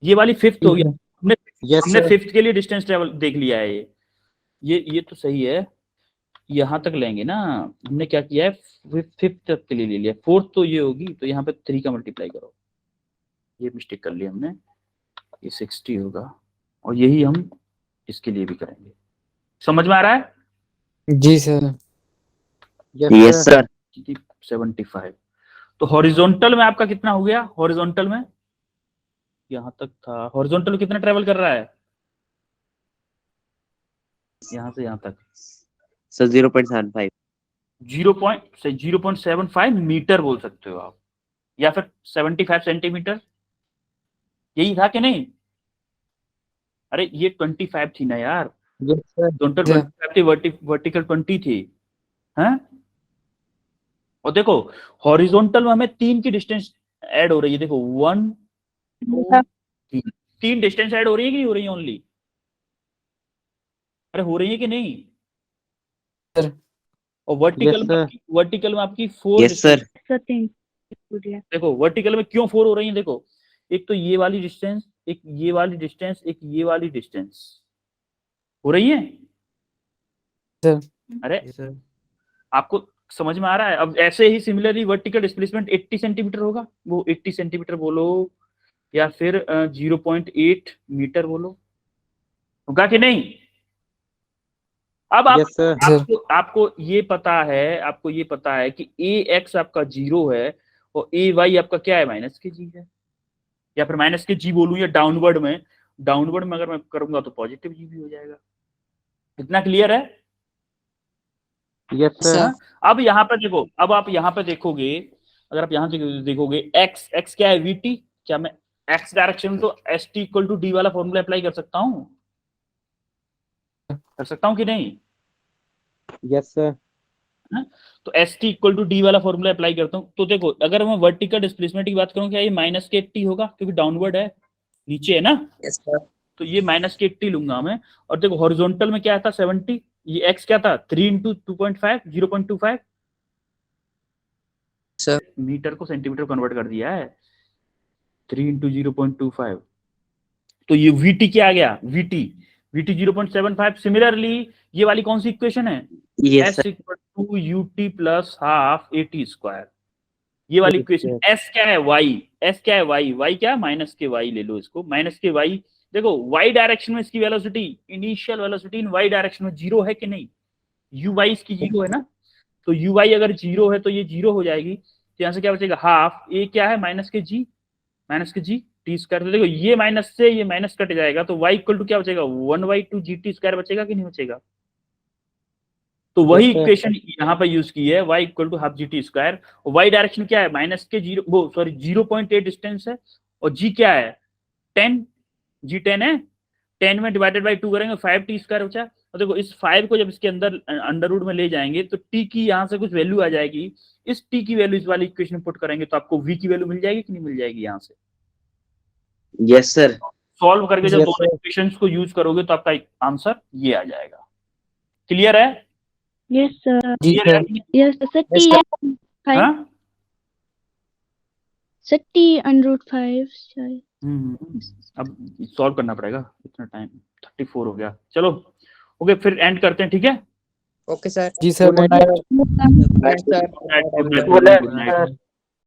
S1: ये वाली 5th होगी। हमने हमने 5th के लिए डिस्टेंस ट्रेवल देख लिया है, ये तो सही है, यहां तक लेंगे ना, हमने क्या किया है 5th तक के लिए ले लिया, 4th तो ये होगी, तो यहाँ पे 3 का मल्टीप्लाई करो, ये मिस्टेक कर ली हमने, ये 60 होगा, और यही हम इसके लिए भी करेंगे। समझ में आ रहा है?
S3: जी सर।
S4: Yes sir
S1: 75। तो हॉरिजॉन्टल में आपका कितना हो गया? हॉरिजॉन्टल में यहां तक था, हॉरिजॉन्टल में कितना ट्रेवल कर रहा है यहां से यहां तक?
S4: सर 0.75
S1: 0.75 मीटर बोल सकते हो आप, या फिर 75 सेंटीमीटर, यही था कि नहीं? अरे ये 25 थी ना यार,
S5: यस सर
S1: टोटल
S3: सर।
S1: 25 थी, वर्टिकल 20 थी, हैं? और देखो हॉरिजॉन्टल में हमें 3 की डिस्टेंस ऐड हो रही है, देखो 1 2 3, 3 डिस्टेंस ऐड हो रही है कि नहीं हो रही है ओनली? अरे हो रही है कि नहीं?
S3: सर।
S1: और वर्टिकल
S5: Yes,
S1: में
S5: sir.
S1: वर्टिकल में आपकी 4
S4: यस सर
S2: सत्य
S1: देखो वर्टिकल में क्यों 4 हो रही है, देखो एक तो ये वाली डिस्टेंस, एक ये वाली डिस्टेंस, एक ये वाली डिस्टेंस हो रही है।
S3: सर।
S1: अरे आपको समझ में आ रहा है? अब ऐसे ही सिमिलरली वर्टिकल डिस्प्लेसमेंट 80 सेंटीमीटर होगा, वो 80 सेंटीमीटर बोलो या फिर 0.8 मीटर बोलो, होगा कि नहीं? अब
S5: Yes, sir.
S1: आपको ये पता है, आपको ये पता है कि ए एक्स आपका 0 है और ए वाई आपका क्या है? माइनस के जी है, या फिर माइनस के जी बोलूं, या डाउनवर्ड में अगर मैं करूंगा तो पॉजिटिव जी भी हो जाएगा। इतना क्लियर है?
S5: Yes, sir.
S1: हाँ? अब यहाँ पे देखो, अब आप यहाँ पे देखोगे, अगर आप यहाँ देखोगे एक्स क्या है? वीटी। क्या मैं एक्स डायरेक्शन में तो s t equal to d वाला फॉर्मूला अप्लाई कर सकता हूँ कि नहीं?
S5: Yes, sir.
S1: तो s t equal to d वाला फॉर्मूला अप्लाई करता हूँ, तो देखो अगर मैं वर्टिकल डिस्प्लेसमेंट की बात करूँ, क्या ये माइनस के 80 होगा क्योंकि डाउनवर्ड है, नीचे है ना,
S6: यस सर।
S1: तो ये माइनस के 80 लूंगा मैं। और देखो हॉरिजॉन्टल में क्या था? 70। ये एक्स क्या था? 3 इंटू 2.5 0.25
S6: सर
S1: मीटर को सेंटीमीटर कन्वर्ट कर दिया है, 3 इंटू 0.25, तो ये वीटी क्या आ गया? वीटी 0.75। सिमिलरली ये वाली कौन सी इक्वेशन है?
S4: Yes
S1: s equal to u t plus half a t square, ये वाली इक्वेशन। एस क्या है? वाई। एस क्या है? वाई। वाई क्या? माइनस के वाई ले लो इसको, माइनस के वाई। देखो वाई डायरेक्शन में इसकी velocity, initial velocity in y direction में 0 है कि नहीं? यू वाई इसकी 0 है ना, तो यू वाई अगर 0 है तो ये 0 हो जाएगी, तो यहाँ से क्या बचेगा? हाफ ए क्या है? माइनस के जी टी स्क्वायर। तो देखो ये माइनस से ये माइनस कट जाएगा, तो वाई इक्वल टू क्या बचेगा? 1/2 जी टी स्क्वायर बचेगा कि नहीं बचेगा? तो वही
S5: Yes, sir.
S1: इक्वेशन यहाँ पे यूज की है, y equal to half g t square. Y direction क्या है? माइनस के 0.8 डिस्टेंस है, और g क्या है? 10, g 10 है, 10 में डिवाइडेड बाई 2 करेंगे 5 टी स्क्वायर बचा। और देखो इस 5 को जब इसके अंदर अंडर रूट में ले जाएंगे तो t की यहाँ से कुछ वैल्यू आ जाएगी, इस t की वैल्यू इस वाली इक्वेशन में पुट करेंगे तो आपको v की वैल्यू मिल जाएगी कि नहीं मिल जाएगी? यहाँ से
S4: यस सर
S1: सॉल्व करके जब
S5: Yes,
S1: दोनों इक्वेशंस को यूज करोगे तो आपका आंसर ये आ जाएगा। क्लियर है?
S2: Yes sir.
S3: जी
S1: क्लियर है?
S3: सर।
S2: यस सत्य है।
S1: हाँ?
S2: सत्य √5 शायद।
S1: अब सॉल्व करना पड़ेगा, इतना टाइम 34 हो गया। चलो ओके, फिर एंड करते हैं, ठीक है?
S6: Okay sir.
S3: जी sir.
S5: Good night, sir.
S6: Good night, sir.
S1: Good night, good night, good night.